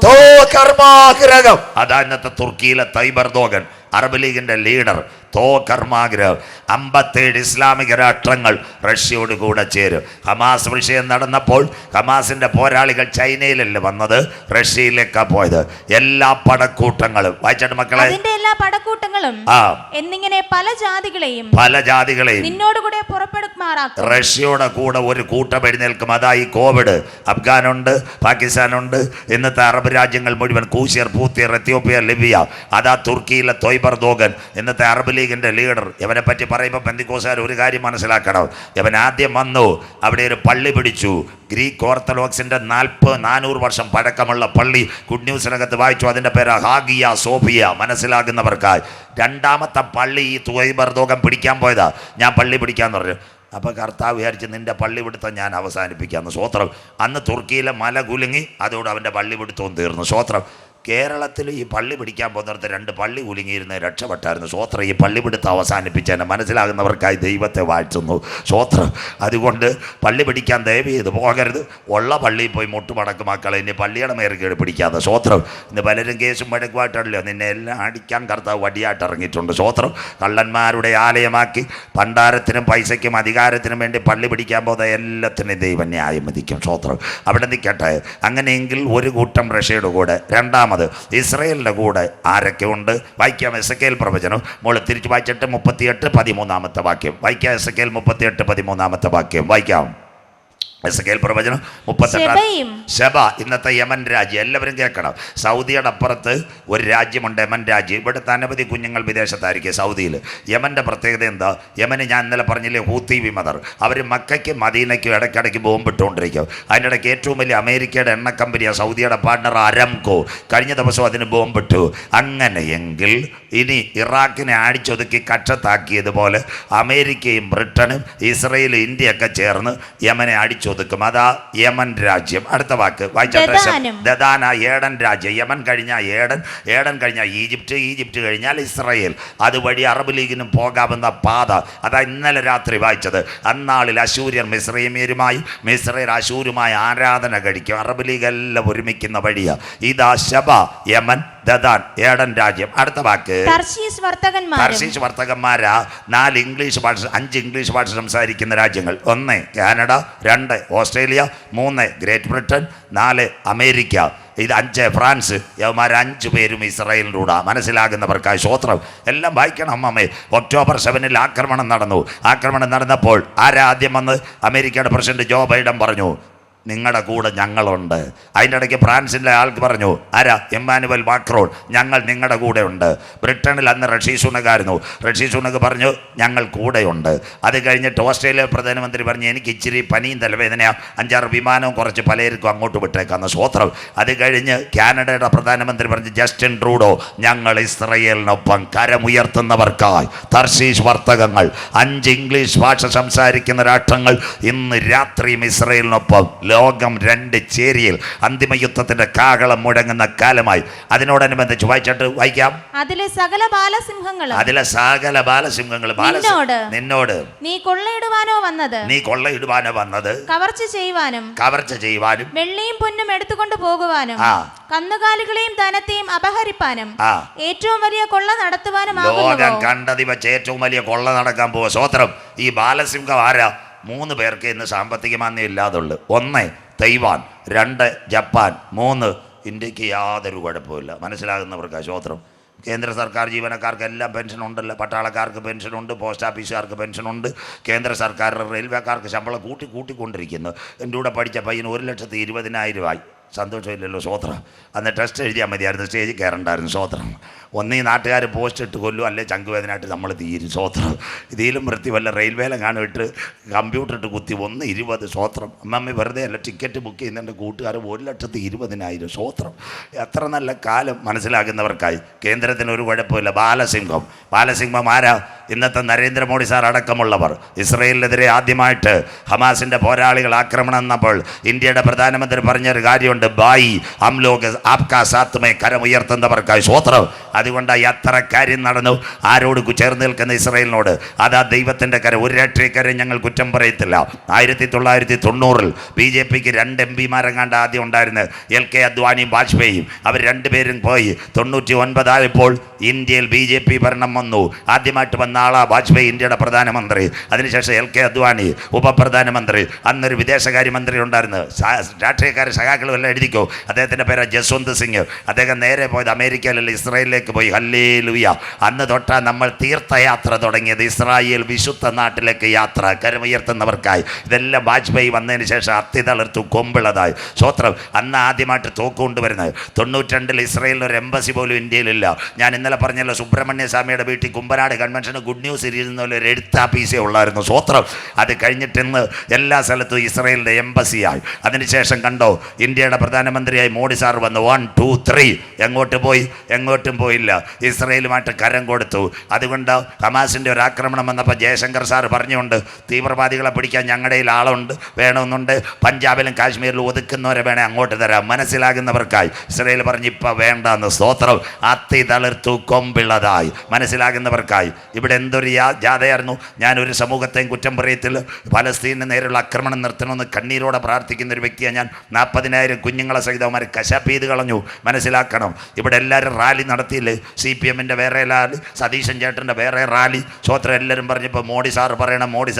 അതാ ഇന്നത്തെ തുർക്കിയിലെ തൈബർദോഗൻ, അറബ് ലീഗിന്റെ ലീഡർ. തോകർമാഗ്രഹം. 57 ഇസ്ലാമിക രാഷ്ട്രങ്ങൾ റഷ്യയോട് കൂടെ ചേരും. ഹമാസ് വിഷയം നടന്നപ്പോൾ ഹമാസിന്റെ പോരാളികൾ ചൈനയിലല്ല വന്നത്, റഷ്യയിലേക്കാ പോയത്. എല്ലാ പടക്കൂട്ടങ്ങളും വായിച്ചിട്ട് മക്കളെ. എല്ലാ പടക്കൂട്ടങ്ങളും എന്നിങ്ങനെ പല ജാതികളെയും നിന്നോടുകൂടെ പുറപ്പെടുമാറാക്കും. റഷ്യയുടെ കൂടെ ഒരു കൂട്ടം എഴുന്നേൽക്കും. അതാ ഈ കോവിഡ്. അഫ്ഗാനുണ്ട്, പാകിസ്ഥാനുണ്ട്, ഇന്നത്തെ അറബ് രാജ്യങ്ങൾ മുഴുവൻ, കൂശ്യർ, പൂത്യർ, എത്യോപ്യ, ലിബിയ. അതാ തുർക്കിയിലെ തൊയ്ബർദോഗൻ, ഇന്നത്തെ അറബ് ലീഗിന്റെ ലീഡർ. ഇവനെ പറ്റി പറയുമ്പോൾ പെന്തിക്കോസുകാർ ഒരു കാര്യം മനസ്സിലാക്കണം. ഇവൻ ആദ്യം വന്നു, അവിടെ ഒരു പള്ളി പിടിച്ചു. ഗ്രീക്ക് ഓർത്തഡോക്സിന്റെ 400 വർഷം പഴക്കമുള്ള പള്ളി. ഗുഡ് ന്യൂസിനകത്ത് വായിച്ചു. അതിന്റെ പേര് ഹാഗിയ സോഫിയ. മനസ്സിലാകുന്നവർക്കായി. രണ്ടാമത്തെ പള്ളി ഈ തൊയ്ബർദോഗൻ പിടിക്കാൻ പോയതാ. ഞാൻ പള്ളി പിടിക്കാന്ന് പറഞ്ഞു. അപ്പോൾ കർത്താവ് വിചാരിച്ച് നിന്റെ പള്ളി പിടുത്തം ഞാൻ അവസാനിപ്പിക്കാമെന്ന്. സ്വോത്രം. അന്ന് തുർക്കിയിലെ മല കുലുങ്ങി. അതോടെ അവൻ്റെ പള്ളി പിടുത്തവും തീർന്നു. സ്വോത്രം. കേരളത്തിൽ ഈ പള്ളി പിടിക്കാൻ പോകുന്നിടത്ത് 2 പള്ളി കുലുങ്ങിയിരുന്ന് രക്ഷപ്പെട്ടായിരുന്നു. സ്വോത്രം. ഈ പള്ളി പിടുത്തം അവസാനിപ്പിച്ചതിനെ മനസ്സിലാകുന്നവർക്കായി ദൈവത്തെ വാഴ്ത്തുന്നു. സ്വോത്രം. അതുകൊണ്ട് പള്ളി പിടിക്കാൻ ദയവ് ചെയ്ത് പോകരുത്. ഉള്ള പള്ളിയിൽ പോയി മുട്ടുമടക്ക് മക്കളെ. ഇനി പള്ളിയുടെ മേൽക്കേട് പിടിക്കാതെ. സ്വോത്രം. ഇന്ന് പലരും കേസും വഴക്കുമായിട്ടല്ലോ. നിന്നെ എല്ലാം അടിക്കാൻ കർത്താവ് വടിയായിട്ട് ഇറങ്ങിയിട്ടുണ്ട്. സ്വോത്രം. കള്ളന്മാരുടെ ആലയമാക്കി പണ്ടാരത്തിനും പൈസയ്ക്കും അധികാരത്തിനും വേണ്ടി പള്ളി പിടിക്കാൻ പോകുന്ന എല്ലാത്തിനും ദൈവം ന്യായം വിധിക്കും. സ്വോത്രം. അവിടെ നിൽക്കട്ടെ. അങ്ങനെയെങ്കിൽ ഒരു കൂട്ടം റഷ്യയുടെ കൂടെ, രണ്ടാമത് ഇസ്രയേലിന്റെ കൂടെ ആരൊക്കെ ഉണ്ട്? വായിക്കാം എസെക്കേൽ പ്രവചനം. മോള് തിരിച്ച് വായിച്ചിട്ട് 38:13 വാക്യം വായിക്കാം. എസെക്കേൽ 38:13 വാക്യം വായിക്കാം. എസെക്കേൽ പ്രവചനം 38. ശബ, ഇന്നത്തെ യമൻ രാജ്യം. എല്ലാവരും കേൾക്കണം. സൗദിയുടെ അപ്പുറത്ത് ഒരു രാജ്യമുണ്ട്, യമൻ രാജ്യം. ഇവിടുത്തെ അനവധി കുഞ്ഞുങ്ങൾ വിദേശത്തായിരിക്കും സൗദിയിൽ. യമൻ്റെ പ്രത്യേകത എന്താ? യമന് ഞാൻ ഇന്നലെ പറഞ്ഞില്ലേ, ഹൂത്തി വിമതർ. അവർ മക്കയ്ക്കും മദീനയ്ക്കും ഇടയ്ക്കിടയ്ക്ക് ബോംബിട്ടുകൊണ്ടിരിക്കും. അതിൻ്റെ ഇടയ്ക്ക് ഏറ്റവും വലിയ അമേരിക്കയുടെ എണ്ണ കമ്പനിയാണ് സൗദിയുടെ പാർട്ണർ അരംകോ. കഴിഞ്ഞ ദിവസം അതിന് ബോംബിട്ടു. അങ്ങനെയെങ്കിൽ ഇനി ഇറാഖിനെ അടിച്ചൊതുക്കി കക്ഷത്താക്കിയതുപോലെ അമേരിക്കയും ബ്രിട്ടനും ഇസ്രയേലും ഇന്ത്യയൊക്കെ ചേർന്ന് യമനെ അടിച്ചു ഒതുക്കും. അതാ യമൻ രാജ്യം. അടുത്ത വാക്ക് വായിച്ചാൽ ദദാന, ഏഡൻ രാജ്യം. യമൻ കഴിഞ്ഞാൽ ഏഡൻ കഴിഞ്ഞാൽ ഈജിപ്റ്റ് കഴിഞ്ഞാൽ ഇസ്രയേൽ. അതുവഴി അറബ് ലീഗിനും പോകാവുന്ന പാത. അതാ ഇന്നലെ രാത്രി വായിച്ചത്. അന്നാളിൽ അശൂര്യർ മിസ്രൈമ്യരുമായി, മിസ്രൈർ അശൂരുമായി ആരാധന കഴിക്കും. അറബ് ലീഗ് എല്ലാം ഒരുമിക്കുന്ന വഴിയാ. ഇതാ ശബ, യമൻ, ദദാൻ, ഏഡൻ രാജ്യം. അടുത്ത വാക്ക് തർശീശ് വർത്തകന്മാരാ. 5 ഇംഗ്ലീഷ് ഭാഷ സംസാരിക്കുന്ന രാജ്യങ്ങൾ. 1 Canada, 2 Australia, 3 great Britain, 4 America, ഇത് 5 ഫ്രാൻസ്. യവന്മാർ 5 പേരും ഇസ്രായേലിലൂടെ. മനസ്സിലാകുന്നവർക്കായി സ്വോത്രം. എല്ലാം വായിക്കണം അമ്മമ്മേ. ഒക്ടോബർ 7 ആക്രമണം നടന്നപ്പോൾ ആരാദ്യം വന്ന് അമേരിക്കയുടെ പ്രസിഡന്റ് ജോ ബൈഡൻ പറഞ്ഞു, നിങ്ങളുടെ കൂടെ ഞങ്ങളുണ്ട്. അതിൻ്റെ ഇടയ്ക്ക് ഫ്രാൻസിൻ്റെ ആൾക്ക് പറഞ്ഞു, ആരാ? എമ്മാനുവൽ മാക്രോൺ, ഞങ്ങൾ നിങ്ങളുടെ കൂടെ ഉണ്ട്. ബ്രിട്ടനിൽ അന്ന് ഋഷി സുനകായിരുന്നു. ഋഷി സുനക് പറഞ്ഞു, ഞങ്ങൾ കൂടെയുണ്ട്. അത് കഴിഞ്ഞിട്ട് ഓസ്ട്രേലിയ പ്രധാനമന്ത്രി പറഞ്ഞു, എനിക്ക് ഇച്ചിരി പനിയും തലവേദനയാണ്, 5-6 വിമാനവും കുറച്ച് പലർക്കും അങ്ങോട്ട് വിട്ടേക്കാന്ന്. സ്വോത്രം. അത് കഴിഞ്ഞ് കാനഡയുടെ പ്രധാനമന്ത്രി പറഞ്ഞു, ജസ്റ്റിൻ ട്രൂഡോ, ഞങ്ങൾ ഇസ്രയേലിനൊപ്പം കരമുയർത്തുന്നവർക്കായി. തർശീശ് വർത്തകങ്ങൾ. 5 ഇംഗ്ലീഷ് ഭാഷ സംസാരിക്കുന്ന രാഷ്ട്രങ്ങൾ ഇന്ന് രാത്രിയും ഇസ്രയേലിനൊപ്പം. ലോകം 2 ചേരിയിൽ. അന്തിമ യുദ്ധത്തിന്റെ കാഹളം മുഴങ്ങുന്ന കാലമായി. അതിനോടനുബന്ധിച്ച് വായിച്ചിട്ട് വായിക്കാം. അതിലെ സകല ബാലസിംഹങ്ങളും നിന്നോട് നീ കൊള്ളയിടുവാനോ വന്നത് കവർച്ച ചെയ്യുവാനും വെള്ളിയും പൊന്നും എടുത്തുകൊണ്ട് പോകുവാനും കന്നുകാലികളെയും ധനത്തെയും അപഹരിപ്പാനും ഏറ്റവും വലിയ കൊള്ള നടത്തുവാനും ലോകം കണ്ടതി വെച്ച് ഏറ്റവും വലിയ കൊള്ള നടക്കാൻ പോവുക. സ്വോത്രം. ഈ ബാലസിംഹം ആരാ? 3 പേർക്ക് ഇന്ന് സാമ്പത്തിക മാന്യം ഇല്ലാതുള്ളു. 1 തൈവാൻ, 2 ജപ്പാൻ, 3 ഇന്ത്യക്ക് യാതൊരു കുഴപ്പമില്ല. മനസ്സിലാകുന്നവർക്ക് സ്വോത്രം. കേന്ദ്ര സർക്കാർ ജീവനക്കാർക്ക് എല്ലാം പെൻഷനുണ്ടല്ലോ. പട്ടാളക്കാർക്ക് പെൻഷനുണ്ട്, പോസ്റ്റ് ഓഫീസുകാർക്ക് പെൻഷനുണ്ട്, കേന്ദ്ര സർക്കാർ റെയിൽവേക്കാർക്ക് ശമ്പളം കൂട്ടിക്കൊണ്ടിരിക്കുന്നു. എൻ്റെ കൂടെ പഠിച്ച പയ്യന് 1,20,000 ആയി. സന്തോഷമില്ലല്ലോ സ്വോത്രം. അന്ന് ടെസ്റ്റ് എഴുതിയാൽ മതിയായിരുന്നു, സ്റ്റേജിൽ കയറണ്ടായിരുന്നു സ്വോത്രം. ഒന്നീ നാട്ടുകാർ പോസ്റ്റ് ഇട്ട് കൊല്ലും, അല്ലെ ചങ്കുവേദനായിട്ട് നമ്മൾ തീരും സ്വോത്രം. ഇതിലും വൃത്തി വല്ല റെയിൽവേയിലും കാണും ഇട്ട് കമ്പ്യൂട്ടർ ഇട്ട് കുത്തി 1,20,000 സ്വോത്രം. അമ്മമ്മ വെറുതെ അല്ല ടിക്കറ്റ് ബുക്ക് ചെയ്യുന്നതിൻ്റെ കൂട്ടുകാർ 1,20,000 സ്വോത്രം. എത്ര നല്ല കാലം. മനസ്സിലാകുന്നവർക്കായി. കേന്ദ്രത്തിന് ഒരു കുഴപ്പമില്ല. ബാലസിംഹം ആരാ? ഇന്നത്തെ നരേന്ദ്രമോദി സാർ അടക്കമുള്ളവർ. ഇസ്രയേലിനെതിരെ ആദ്യമായിട്ട് ഹമാസിൻ്റെ പോരാളികൾ ആക്രമണം എന്നപ്പോൾ ഇന്ത്യയുടെ പ്രധാനമന്ത്രി പറഞ്ഞൊരു കാര്യമുണ്ട്, ബായി ഹം ലോഗ് ആപ്കാ സാത്ത് മേ കരമുയർത്തുന്നവർക്കായി സ്വോത്രം. അതുകൊണ്ട് എത്ര കാര്യം നടന്നു. ആരോട് ചേർന്ന് നിൽക്കുന്ന ഇസ്രയേലിനോട്. അതാ ദൈവത്തിൻ്റെ കരം. ഒരു രാഷ്ട്രീയക്കാരെ ഞങ്ങൾ കുറ്റം പറയത്തില്ല. 1990 BJPക്ക് 2 MP ആദ്യം ഉണ്ടായിരുന്നു, LK അദ്വാനിയും വാജ്പേയിയും. അവർ 2 പേരും പോയി. 99 ആയപ്പോൾ ഇന്ത്യയിൽ BJP ഭരണം വന്നു. ആദ്യമായിട്ട് വന്ന ആളാ വാജ്പേയി, ഇന്ത്യയുടെ പ്രധാനമന്ത്രി. അതിനുശേഷം LK അദ്വാനി ഉപപ്രധാനമന്ത്രി. അന്നൊരു വിദേശകാര്യമന്ത്രി ഉണ്ടായിരുന്നു. രാഷ്ട്രീയക്കാരെ സഖാക്കളും എല്ലാം എഴുതിക്കോ. അദ്ദേഹത്തിൻ്റെ പേര് ജസ്വന്ത് സിംഗ്. അദ്ദേഹം നേരെ പോയത് അമേരിക്കയിലല്ല, ഇസ്രായേലിലേക്ക് പോയി. ഹല്ലേലൂയ. അന്ന് തൊട്ടാ നമ്മൾ തീർത്ഥയാത്ര തുടങ്ങിയത്. ഇസ്രായേൽ വിശുദ്ധ നാട്ടിലേക്ക് യാത്ര, കരമുയർത്തുന്നവർക്കായി. ഇതെല്ലാം വാജ്പേയി വന്നതിന് ശേഷം അത്തി തളിർത്തു കൊമ്പിളതായി സ്വോത്രം. അന്ന് ആദ്യമായിട്ട് തോക്ക് കൊണ്ടുവരുന്നത്. 92 ഇസ്രായേലിൽ ഒരു എംബസി പോലും ഇന്ത്യയിലില്ല. ഞാൻ ഇന്നലെ പറഞ്ഞല്ലോ, സുബ്രഹ്മണ്യ സ്വാമിയുടെ വീട്ടിൽ കുമ്പനാട് കൺവെൻഷന് ഗുഡ് ന്യൂസ് ഇരുന്ന ഒരു എഴുത്താപ്പീസേ ഉള്ളായിരുന്നു സ്വോത്രം. അത് കഴിഞ്ഞിട്ട് ഇന്ന് എല്ലാ സ്ഥലത്തും ഇസ്രായേലിൻ്റെ എംബസിയായി. അതിനുശേഷം കണ്ടോ, ഇന്ത്യയുടെ പ്രധാനമന്ത്രിയായി മോഡി സാർ വന്നു. 1, 2, 3 എങ്ങോട്ട് പോയി? എങ്ങോട്ടും പോയില്ല. ഇസ്രയേലുമായിട്ട് കരം കൊടുത്തു. അതുകൊണ്ട് ഹമാസിൻ്റെ ഒരു ആക്രമണം വന്നപ്പോൾ ജയശങ്കർ സാർ പറഞ്ഞുകൊണ്ട്, തീവ്രവാദികളെ പിടിക്കാൻ ഞങ്ങളുടെ ആളുണ്ട്, വേണമെന്നുണ്ട്, പഞ്ചാബിലും കാശ്മീരിലും ഒതുക്കുന്നവരെ വേണേൽ അങ്ങോട്ട് തരാം. മനസ്സിലാകുന്നവർക്കായി. ഇസ്രയേൽ പറഞ്ഞ് ഇപ്പം വേണ്ടെന്ന് സ്തോത്രം. അത്തി തളിർത്തു കൊമ്പിളതായി. മനസ്സിലാകുന്നവർക്കായി. ഇവിടെ എന്തൊരു ജാഥയായിരുന്നു. ഞാനൊരു സമൂഹത്തെയും കുറ്റം പറയത്തില്ല. പലസ്തീനു നേരെയുള്ള ആക്രമണം നിർത്തണമെന്ന് കണ്ണീരോടെ പ്രാർത്ഥിക്കുന്ന ഒരു വ്യക്തിയാണ് ഞാൻ. 40,000 കുഞ്ഞുങ്ങളെ സഹിതവന്മാർ കശാപ്പ് ചെയ്ത് കളഞ്ഞു. മനസ്സിലാക്കണം. ഇവിടെ എല്ലാവരും റാലി നടത്തിയില്ലേ? CPMൻ്റെ വേറെ റാലി, സതീശൻ ചേട്ടൻ്റെ വേറെ റാലി. സ്വോത്രം. എല്ലാവരും പറഞ്ഞപ്പോൾ മോഡി സാറ് പറയണം. മോഡി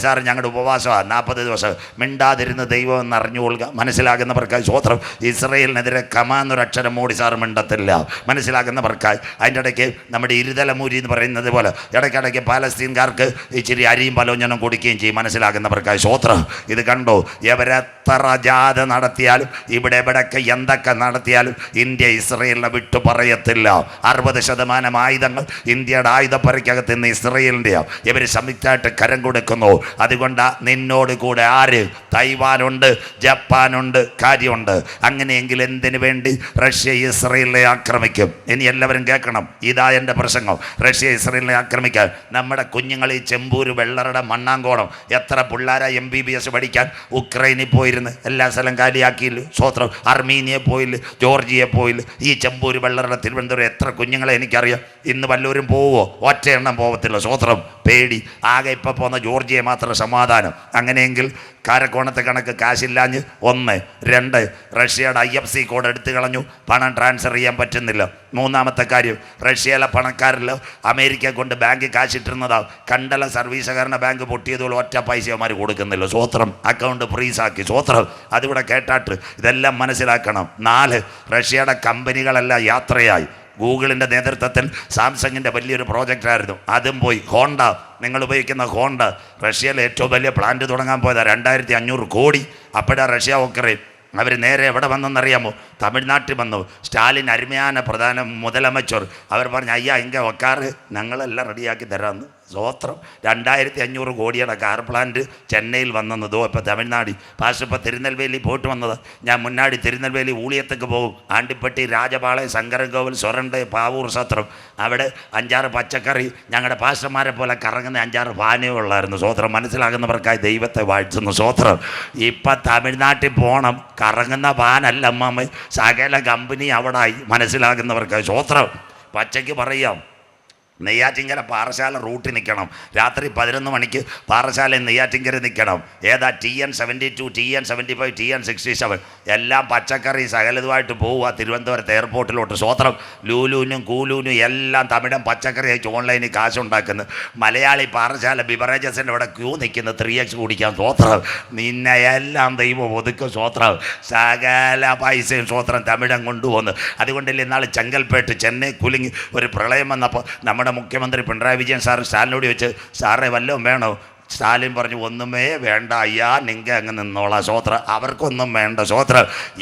സാറ് ഞങ്ങളുടെ ഉപവാസമാണ് 40 ദിവസം. മിണ്ടാതിരുന്ന് ദൈവം എന്ന് അറിഞ്ഞുകൊള്ളുക. മനസ്സിലാകുന്നവർക്കായി സ്വോത്രം. ഇസ്രയേലിനെതിരെ കമാന്നൊരക്ഷരം മോഡി സാറ് മിണ്ടത്തില്ല. മനസ്സിലാകുന്നവർക്കായി. അതിൻ്റെ ഇടയ്ക്ക് നമ്മുടെ ഇരുതലമൂരി എന്ന് പറയുന്നത് പോലെ ഇടയ്ക്കിടയ്ക്ക് പാലസ്തീൻകാർക്ക് ഇച്ചിരി അരിയും പലോഞ്ഞനം കൊടുക്കുകയും ചെയ്യും. മനസ്സിലാകുന്നവർക്കായി സ്വോത്രം. ഇത് കണ്ടോ, എവരെത്ര ജാഥ നടത്തിയാലും ഇവിടെ എവിടെയൊക്കെ എന്തൊക്കെ നടത്തിയാലും ഇന്ത്യ ഇസ്രയേലിനെ വിട്ടു പറയത്തില്ല. 60% ആയുധങ്ങൾ ഇന്ത്യയുടെ ആയുധപ്പുരയ്ക്കകത്ത് നിന്ന് ഇസ്രയേലിൻ്റെ. ഇവർ സംയുക്തമായിട്ട് കരം കൊടുക്കുന്നു. അതുകൊണ്ട് നിന്നോട് കൂടെ ആര്? തൈവാനുണ്ട്, ജപ്പാനുണ്ട്, കാര്യമുണ്ട്. അങ്ങനെയെങ്കിൽ എന്തിനു വേണ്ടി റഷ്യ ഇസ്രയേലിനെ ആക്രമിക്കും? ഇനി എല്ലാവരും കേൾക്കണം. ഇതാ എൻ്റെ പ്രസംഗം. റഷ്യ ഇസ്രയേലിനെ ആക്രമിക്കാൻ നമ്മുടെ കുഞ്ഞുങ്ങൾ ഈ ചെമ്പൂര് വെള്ളറുടെ മണ്ണാങ്കോണം എത്ര പിള്ളേരാ MBBS പഠിക്കാൻ ഉക്രൈനിൽ പോയിരുന്നു. എല്ലാ സ്ഥലം കാലിയാക്കിയില്ല സ്വോത്രം. അർമീനിയെ പോയില്ല, ജോർജിയെ പോയില്ല. ഈ ചെമ്പൂര് വെള്ളറുടെ തിരുവനന്തപുരം എത്ര കുഞ്ഞുങ്ങളെ എനിക്കറിയാം. ഇന്ന് വല്ലവരും പോവുമോ? ഒറ്റ എണ്ണം പോകത്തില്ല സ്വോത്രം. പേടി. ആകെ ഇപ്പം പോകുന്ന ജോർജിയെ മാത്രം സമാധാനം. അങ്ങനെയെങ്കിൽ കാരക്കോണത്തെ കണക്ക് കാശില്ലാഞ്ഞ് 1, 2 റഷ്യയുടെ IFC കോഡ് എടുത്തു കളഞ്ഞു. പണം ട്രാൻസ്ഫർ ചെയ്യാൻ പറ്റുന്നില്ല. 3ാമത്തെ കാര്യം, റഷ്യയിലെ പണക്കാരിൽ അമേരിക്ക കൊണ്ട് ബാങ്ക് കാശിട്ടിരുന്നതാ. കണ്ടല സർവീസുകാരൻ്റെ ബാങ്ക് പൊട്ടിയതുപോലെ ഒറ്റ പൈസമാർ കൊടുക്കുന്നില്ല സ്വോത്രം. അക്കൗണ്ട് ഫ്രീസാക്കി സ്വോത്രം. അതിവിടെ കേട്ടാട്ട് ഇതെല്ലാം മനസ്സിലാക്കണം. 4 റഷ്യയുടെ കമ്പനികളെല്ലാം യാത്രയായി. ഗൂഗിളിൻ്റെ നേതൃത്വത്തിൽ സാംസങ്ങിൻ്റെ വലിയൊരു പ്രോജക്റ്റായിരുന്നു. അതും പോയി. ഹോണ്ട, നിങ്ങൾ ഉപയോഗിക്കുന്ന ഹോണ്ട റഷ്യയിലെ ഏറ്റവും വലിയ പ്ലാന്റ് തുടങ്ങാൻ പോയതാണ്. 2,500 കോടി. അപ്പോഴാണ് റഷ്യ ഉക്രൈൻ. അവർ നേരെ എവിടെ വന്നെന്നറിയാമോ? തമിഴ്നാട്ടിൽ വന്നു. സ്റ്റാലിൻ അരുമയാണ് പ്രധാന മുതലമച്ചോർ. അവർ പറഞ്ഞു, അയ്യാ ഇങ്ങനെ വെക്കാറ് ഞങ്ങളെല്ലാം റെഡിയാക്കി തരാമെന്ന്. സ്വോത്രം. 2,500 കോടിയുടെ കാർ പ്ലാന്റ് ചെന്നൈയിൽ വന്നതോ ഇപ്പോൾ തമിഴ്നാട്. പാസ്റ്റർ ഇപ്പോൾ തിരുനെൽവേലി പോയിട്ട് വന്നത്. ഞാൻ മുന്നാടി തിരുനെൽവേലി ഊളിയത്തേക്ക് പോകും. ആണ്ടിപ്പട്ടി, രാജപാളയം, ശങ്കരൻകോവിൽ, സൊരണ്ട, പാവൂർ സത്രം. അവിടെ 5-6 പച്ചക്കറി ഞങ്ങളുടെ പാസ്റ്റർമാരെ പോലെ കറങ്ങുന്ന 5-6 ഫാനേ ഉള്ളായിരുന്നു. സ്വോത്രം. മനസ്സിലാകുന്നവർക്കായി ദൈവത്തെ വാഴ്ത്തുന്നു. സ്വോത്രം. ഇപ്പം തമിഴ്നാട്ടിൽ പോകണം. കറങ്ങുന്ന ഫാനല്ല അമ്മമ്മ, സകല കമ്പനി അവിടെ ആയി. മനസ്സിലാകുന്നവർക്കായി സ്വോത്രം. പച്ചയ്ക്ക് പറയാം, നെയ്യാറ്റിങ്കര പാറശാല റൂട്ടിൽ നിൽക്കണം. രാത്രി 11 മണിക്ക് പാറശാല നെയ്യാറ്റിങ്കര നിൽക്കണം. ഏതാ TN 72, TN 75, TN 67 എല്ലാം പച്ചക്കറി സകലതുമായിട്ട് പോവുക തിരുവനന്തപുരത്ത് എയർപോർട്ടിലോട്ട്. സ്വോത്രം. ലൂലൂനും കൂലൂനും എല്ലാം തമിഴൻ പച്ചക്കറി അയച്ച് ഓൺലൈനിൽ കാശുണ്ടാക്കുന്നു. മലയാളി പാറശാല ബിവറേജസിൻ്റെ ഇവിടെ ക്യൂ നിൽക്കുന്നു 3X കുടിക്കാൻ. സ്വോത്രം. നിന്നെ എല്ലാം ദൈവം ഒതുക്കും. സ്വോത്രം. സകല പൈസയും സ്വോത്രം തമിഴൻ കൊണ്ടുപോകുന്നു. അതുകൊണ്ടല്ലേ ഇന്നാൾ ചെങ്കൽപ്പേട്ട് ചെന്നൈ കുലുങ്ങി ഒരു പ്രളയം വന്നപ്പോൾ നമ്മുടെ മുഖ്യമന്ത്രി പിണറായി വിജയൻ സാർ സ്റ്റാലിനോട് ചോദിച്ച്, സാറേ വല്ലതും വേണോ? സ്റ്റാലിൻ പറഞ്ഞു, ഒന്നുമേ വേണ്ട അയ്യാ, നിങ്ങൾ അങ്ങ് നിന്നോളാം. സ്വോത്ര. അവർക്കൊന്നും വേണ്ട. സ്വോത്ര.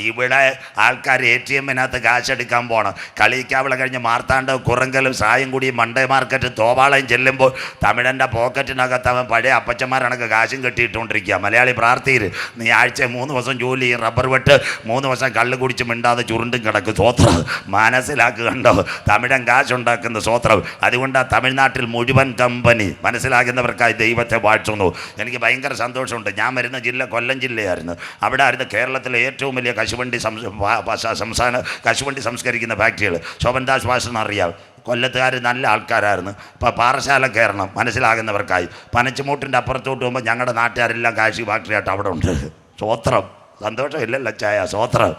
ഇവിടെ ആൾക്കാർ ATM-നകത്ത് കാശെടുക്കാൻ പോകണം. കളിക്കാവിള കഴിഞ്ഞ് മാർത്താണ്ട് കുറങ്കലും സായംകുടി മണ്ടേ മാർക്കറ്റ് തോവാളയും ചെല്ലുമ്പോൾ തമിഴൻ്റെ പോക്കറ്റിനകത്ത് അവൻ പഴയ അപ്പച്ചന്മാരണക്ക് കാശും കെട്ടിയിട്ടുകൊണ്ടിരിക്കുക. മലയാളി പ്രാർത്ഥിയിൽ നീ ആഴ്ച 3 ദിവസം ജോലി ചെയ്യും, റബ്ബർ വെട്ട് 3 ദിവസം കള്ള് കുടിച്ച് മിണ്ടാതെ ചുരുണ്ടും കിടക്കും. സ്വോത്രം. മനസ്സിലാക്കുക. കണ്ടോ തമിഴൻ കാശുണ്ടാക്കുന്ന സ്വോത്രം. അതുകൊണ്ടാണ് തമിഴ്നാട്ടിൽ മുഴുവൻ കമ്പനി. മനസ്സിലാകുന്നവർക്കായി ദൈവത്തെ വാഴ്ത്തുന്നു. എനിക്ക് ഭയങ്കര സന്തോഷമുണ്ട്. ഞാൻ വരുന്ന ജില്ല കൊല്ലം ജില്ലയായിരുന്നു. അവിടെ ആയിരുന്നു കേരളത്തിലെ ഏറ്റവും വലിയ കശുവണ്ടി കശുവണ്ടി സംസ്കരിക്കുന്ന ഫാക്ടറികൾ. ശോഭൻദാസ് ഭാഷ അറിയാം. കൊല്ലത്തുകാർ നല്ല ആൾക്കാരായിരുന്നു. ഇപ്പോൾ പാറശാല കയറണം മനസ്സിലാകുന്നവർക്കായി. പനച്ചുമൂട്ടിൻ്റെ അപ്പുറത്തോട്ട് പോകുമ്പോൾ ഞങ്ങളുടെ നാട്ടുകാരെല്ലാം കാശി ഫാക്ടറിയായിട്ട് അവിടെ ഉണ്ട്. സ്വോത്രം. സന്തോഷമില്ലല്ലോ ചായ. സ്വോത്രം.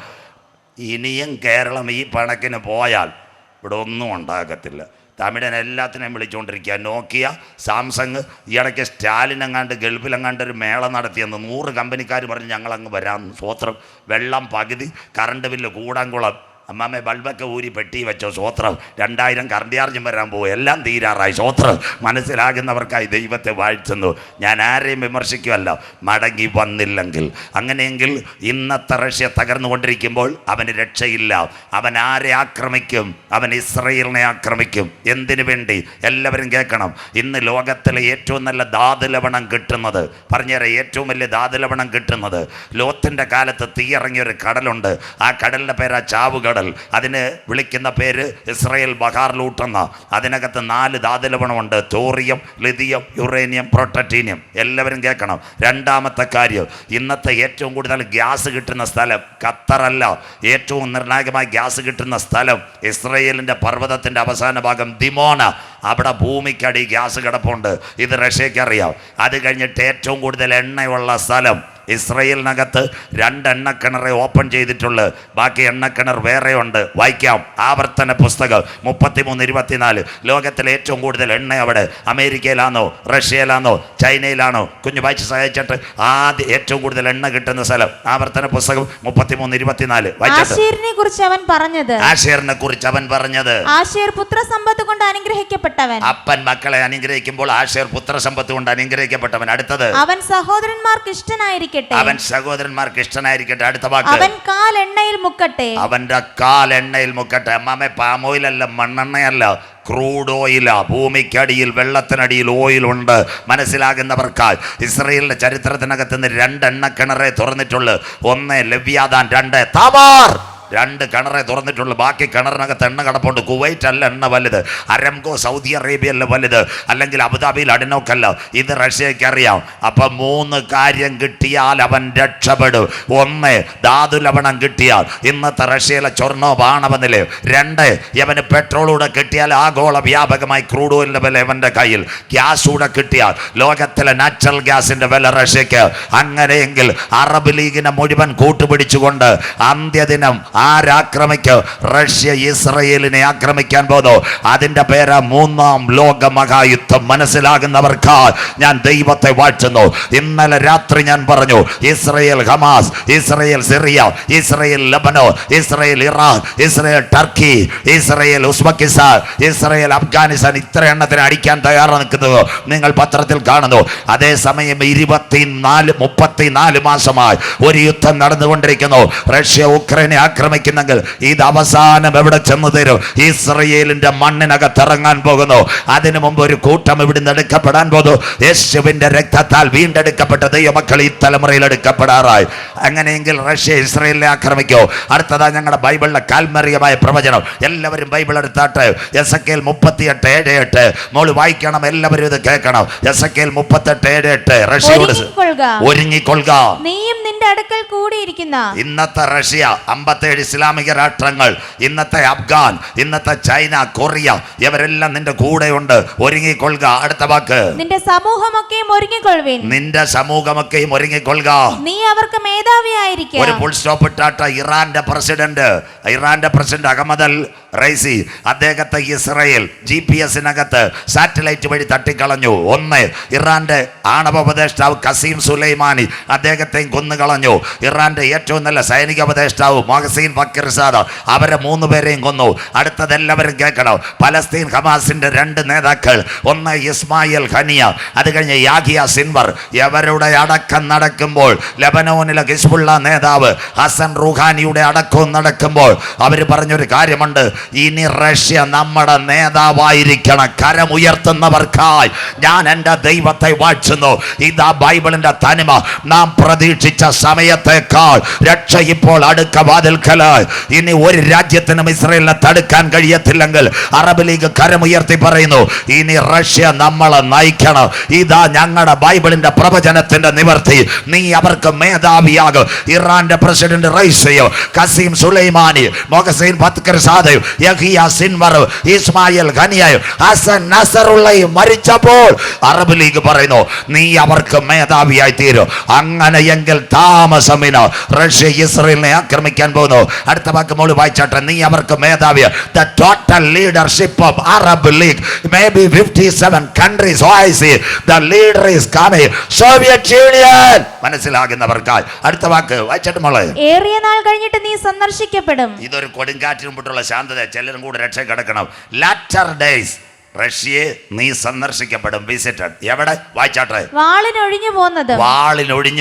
ഇനിയും കേരളം ഈ കണക്കിന് പോയാൽ ഇവിടെ ഒന്നും ഉണ്ടാകത്തില്ല. തമിഴൻ എല്ലാത്തിനെയും വിളിച്ചുകൊണ്ടിരിക്കുക. നോക്കിയ, സാംസങ്, ഈ ഇടയ്ക്ക് സ്റ്റാലിനെങ്ങാണ്ട് ഗൾഫിലെങ്ങാണ്ട് ഒരു മേള നടത്തിയെന്ന് 100 കമ്പനിക്കാർ പറഞ്ഞ് ഞങ്ങളങ്ങ് വരാം. സ്വോത്രം. വെള്ളം പകുതി, കറണ്ട് ബില്ല് കൂടാങ്കുളം. അമ്മാമ്മ ബൾബൊക്കെ ഊരി പെട്ടി വെച്ചോ. സ്വോത്രം. 2000 കറണ്ട് ചാർജും വരാൻ പോകും. എല്ലാം തീരാറായി. സ്വോത്രം. മനസ്സിലാകുന്നവർക്കായി ദൈവത്തെ വാഴ്ത്തുന്നു. ഞാൻ ആരെയും വിമർശിക്കുമല്ല. മടങ്ങി വന്നില്ലെങ്കിൽ, അങ്ങനെയെങ്കിൽ ഇന്നത്തെ റഷ്യ തകർന്നുകൊണ്ടിരിക്കുമ്പോൾ അവന് രക്ഷയില്ല. അവൻ ആരെ ആക്രമിക്കും? അവൻ ഇസ്രയേലിനെ ആക്രമിക്കും. എന്തിനു വേണ്ടി? എല്ലാവരും കേൾക്കണം. ഇന്ന് ലോകത്തിലെ ഏറ്റവും നല്ല ധാതുലവണം കിട്ടുന്നത്, പറഞ്ഞുതരാം, ഏറ്റവും വലിയ ധാതുലവണം കിട്ടുന്നത് ലോത്തിൻ്റെ കാലത്ത് തീയിറങ്ങിയൊരു കടലുണ്ട്. ആ കടലിൻ്റെ പേരാ ചാവുകടൽ. അതിന് വിളിക്കുന്ന പേര് ഇസ്രയേൽ ബഹാർ ലൂട്ടെന്ന. അതിനകത്ത് 4 ധാതുലവണമുണ്ട്: തോറിയം, ലിഥിയം, യുറേനിയം, പ്രോട്ടീനിയം. എല്ലാവരും കേൾക്കണം. രണ്ടാമത്തെ കാര്യം, ഇന്നത്തെ ഏറ്റവും കൂടുതൽ ഗ്യാസ് കിട്ടുന്ന സ്ഥലം ഖത്തറല്ല. ഏറ്റവും നിർണായകമായി ഗ്യാസ് കിട്ടുന്ന സ്ഥലം ഇസ്രയേലിൻ്റെ പർവ്വതത്തിൻ്റെ അവസാന ഭാഗം ദിമോന. അവിടെ ഭൂമിക്കടി ഗ്യാസ് കിടപ്പുണ്ട്. ഇത് റഷ്യയ്ക്ക് അറിയാം. അത് കഴിഞ്ഞിട്ട് ഏറ്റവും കൂടുതൽ എണ്ണയുള്ള സ്ഥലം ഇസ്രയേലിനകത്ത് 2 എണ്ണക്കിണറെ ഓപ്പൺ ചെയ്തിട്ടുള്ളു. ബാക്കി എണ്ണക്കിണർ വേറെ ഉണ്ട്. വായിക്കാം. ആവർത്തന പുസ്തകം 33:24. ലോകത്തിലെ ഏറ്റവും കൂടുതൽ എണ്ണ അവിടെ അമേരിക്കയിലാണോ, റഷ്യയിലാണോ, ചൈനയിലാണോ? കുഞ്ഞു വായിച്ച് സഹായിച്ചിട്ട് ആദ്യം ഏറ്റവും കൂടുതൽ എണ്ണ കിട്ടുന്ന സ്ഥലം ആവർത്തന പുസ്തകം 33:24. ആശേരിനെ കുറിച്ച് അവൻ പറഞ്ഞത്, ആശേർ പുത്രസമ്പത്ത് കൊണ്ട് അനുഗ്രഹിക്കപ്പെട്ടവൻ. അപ്പൻ മക്കളെ അനുഗ്രഹിക്കുമ്പോൾ ആശേർ പുത്രസമ്പത്ത് കൊണ്ട് അനുഗ്രഹിക്കപ്പെട്ടവൻ. അടുത്തത്, അവൻ സഹോദരന്മാർക്ക് ഇഷ്ടനായിരിക്കും. അവൻ സഹോദരന്മാർക്ക് ഇഷ്ടനായിരിക്കട്ടെ. അടുത്ത വാക്ക്, അവൻ കാൽ എണ്ണയിൽ മുക്കട്ടെ. അവന്റെ കാൽ എണ്ണയിൽ മുക്കട്ടെ. അമ്മാമെ പാമോയിലല്ല, മണ്ണെണ്ണയല്ല, ക്രൂഡ് ഓയിലാ. ഭൂമിക്കടിയിൽ, വെള്ളത്തിനടിയിൽ ഓയിലുണ്ട്. മനസ്സിലാകുന്നവർക്കായി ഇസ്രയേലിന്റെ ചരിത്രത്തിനകത്ത് നിന്ന് 2 എണ്ണക്കിണറെ തുറന്നിട്ടുള്ളു. 1 ലവ്യാദാൻ, 2 താമാർ. 2 കിണറെ തുറന്നിട്ടുള്ളൂ. ബാക്കി കിണറിനകത്ത് എണ്ണ കിടപ്പുണ്ട്. കുവൈറ്റ് അല്ല എണ്ണ വലുത്, അരംകോ സൗദി അറേബ്യ അല്ല വലുത്, അല്ലെങ്കിൽ അബുദാബിയിൽ അഡിനോക്കല്ല. ഇത് റഷ്യയ്ക്ക് അറിയാം. അപ്പം 3 കാര്യം കിട്ടിയാൽ അവൻ രക്ഷപ്പെടും. 1 ധാതുലവണം കിട്ടിയാൽ ഇന്നത്തെ റഷ്യയിലെ ചൊർണോ ബാണവനില്. 2 യവന് പെട്രോളൂടെ കിട്ടിയാൽ ആഗോള വ്യാപകമായി ക്രൂഡ് ഓയിലിന്റെ വില അവന്റെ കയ്യിൽ. ഗ്യാസ് കൂടെ കിട്ടിയാൽ ലോകത്തിലെ നാച്ചുറൽ ഗ്യാസിന്റെ വില റഷ്യക്ക്. അങ്ങനെയെങ്കിൽ അറബ് ലീഗിനെ മുഴുവൻ കൂട്ടുപിടിച്ചുകൊണ്ട് അന്ത്യദിനം ആരാക്രമിക്കും? റഷ്യ ഇസ്രയേലിനെ ആക്രമിക്കാൻ പോകുന്നു. അതിന്റെ പേര് 3ാം ലോക മഹായുദ്ധം. മനസ്സിലാകുന്നവർക്ക് ഞാൻ ദൈവത്തെ വാഴ്ത്തുന്നു. ഇന്നലെ രാത്രി ഞാൻ പറഞ്ഞു, Israel Hamas, Israel Syria, Israel Lebanon, Israel Iran, Israel Turkey, Israel Uzbekistan, Israel Afghanistan, ഇത്ര എണ്ണത്തിന് അടിക്കാൻ തയ്യാറാണ് നിൽക്കുന്നത് നിങ്ങൾ പത്രത്തിൽ കാണുന്നു. അതേസമയം 34 മാസമായി ഒരു യുദ്ധം നടന്നുകൊണ്ടിരിക്കുന്നു. റഷ്യ ഉക്രൈനെ ആക്രമിക്കുന്നെങ്കിൽ ഇത് അവസാനം എവിടെ ചെന്ന് തരും? ഇസ്രയേലിന്റെ മണ്ണിനകത്ത് ഇറങ്ങാൻ പോകുന്നു. അതിനു മുമ്പ് ഒരു കൂട്ടം ഇവിടുന്ന് എടുക്കപ്പെടാൻ പോകുന്നു. യേശുവിന്റെ രക്തത്താൽ വീണ്ടെടുക്കപ്പെട്ട ദൈവമക്കൾ ഈ തലമുറയിൽ എടുക്കപ്പെടാറായി. അങ്ങനെയെങ്കിൽ റഷ്യ ഇസ്രയേലിനെ ആക്രമിക്കോ? അടുത്തതാ ഞങ്ങളുടെ ബൈബിളിലെ കാൽമറിയമായ പ്രവചനം. എല്ലാവരും ബൈബിൾ എടുത്താട്ടെ. എസെക്കിയേൽ 38:7-8 മോള് വായിക്കണം. എല്ലാവരും ഇത് കേൾക്കണം. എസെക്കിയേൽ 38:7-8. റഷ്യയോട് ഒരുങ്ങിക്കൊള്ളുക, നീയും നിന്റെ നിന്റെ അടുക്കൽ കൂടിയിരിക്കുന്ന ഇന്നത്തെ റഷ്യ, 57 ഇസ്ലാമിക രാഷ്ട്രങ്ങൾ, ഇന്നത്തെ അഫ്ഗാൻ, ഇന്നത്തെ ചൈന, കൊറിയ, ഇവരെല്ലാം നിന്റെ കൂടെയുണ്ട്. ഒരുങ്ങിക്കൊള്ളുക. അടുത്ത വാക്ക്, നിന്റെ സമൂഹമൊക്കെയും ഒരുങ്ങിക്കൊള്ളുവിൻ. നിന്റെ സമൂഹമൊക്കെയും ഒരുങ്ങിക്കൊള്ളുക. നീ അവർക്ക് മേധാവിയായിരിക്കും. ഒരു ഫുൾ സ്റ്റോപ്പ് ഇട്ടാട്ട ഇറാന്റെ പ്രസിഡന്റ് അഹമ്മദ് അൽ റൈസി, അദ്ദേഹത്തെ ഇസ്രയേൽ GPS-നകത്ത് സാറ്റലൈറ്റ് വഴി തട്ടിക്കളഞ്ഞു. ഒന്ന്, ഇറാന്റെ ആണവ ഉപദേഷ്ടാവ് കസീം സുലൈമാനി, അദ്ദേഹത്തെയും കൊന്നുകളഞ്ഞു. ഇറാന്റെ ഏറ്റവും നല്ല സൈനിക ഉപദേഷ്ടാവ് മൊഹസിൻ ഫക്രിസാദ്, അവരെ 3 പേരെയും കൊന്നു. അടുത്തതെല്ലാവരും കേൾക്കണം. പലസ്തീൻ ഹമാസിന്റെ 2 നേതാക്കൾ, ഒന്ന് ഇസ്മായിൽ ഹനിയ, അത് കഴിഞ്ഞ് യാഹിയ സിൻവർ, ഇവരുടെ അടക്കം നടക്കുമ്പോൾ, ലെബനോനിലെ ഹിസ്ബുള്ള നേതാവ് ഹസൻ റുഹാനിയുടെ അടക്കവും നടക്കുമ്പോൾ അവർ പറഞ്ഞൊരു കാര്യമുണ്ട്, ഇനി റഷ്യ നമ്മുടെ നേതാവായിരിക്കണം. കരമുയർത്തുന്നവർക്കായി ഞാൻ എൻ്റെ ദൈവത്തെ വാഴ്ത്തുന്നു. ഇതാ ബൈബിളിന്റെ തനിമ. നാം പ്രതീക്ഷിച്ച സമയത്തേക്കാൾ രക്ഷ ഇപ്പോൾ അടുക്ക വാതിൽക്കലായി. ഇനി ഒരു രാജ്യത്തിനും ഇസ്രയേലിനെ തടുക്കാൻ കഴിയത്തില്ലെങ്കിൽ അറബ് ലീഗ് കരമുയർത്തി പറയുന്നു, ഇനി റഷ്യ നമ്മളെ നയിക്കണം. ഇതാ ഞങ്ങളുടെ ബൈബിളിന്റെ പ്രവചനത്തിന്റെ നിവർത്തി. നീ അവർക്ക് മേധാവിയാകും. ഇറാന്റെ പ്രസിഡന്റ് റൈസിയോ, Qasem Soleimani, Mohsen Fakhrizadeh, Yahya Sinwar, Ismail ഖനിയയും ഹസൻ നസറുള്ളയും മരിച്ചപ്പോൾ അറബ് ലീഗ് പറയുന്നു, നീ അവർക്ക് മേധാവിയായി തീരും. അങ്ങനെയെങ്കിൽ താമസമിനോ റഷ്യ ഇസ്രയേലിനെ ആക്രമിക്കാൻ പോകുന്നു. അടുത്ത വാക്ക് മോള് വായിച്ചാട്ടെ. നീ അവർക്ക് മേധാവി. The total leadership of Arab League, maybe 57 countries. I see the leader is coming. Soviet Union. മനസ്സിലാകുന്നവർക്കായി അടുത്ത വാക്ക് വായിച്ചാട്ട് മോളെ. ഏറിയ നാൾ കഴിഞ്ഞിട്ട് നീ സന്ദർശിക്കപ്പെടും. ഇതൊരു കൊടുങ്കാറ്റിന് മുമ്പുള്ള ശാന്തത. ചിലരും കൂടെ രക്ഷ കിടക്കണം. ലാറ്റർ ഡേയ്സ് റഷ്യയെ നീ സന്ദർശിക്കപ്പെടും. വിസിറ്റഡ്. എവിടെ? വായിച്ചാട്ടെ. വാളിനൊഴിഞ്ഞു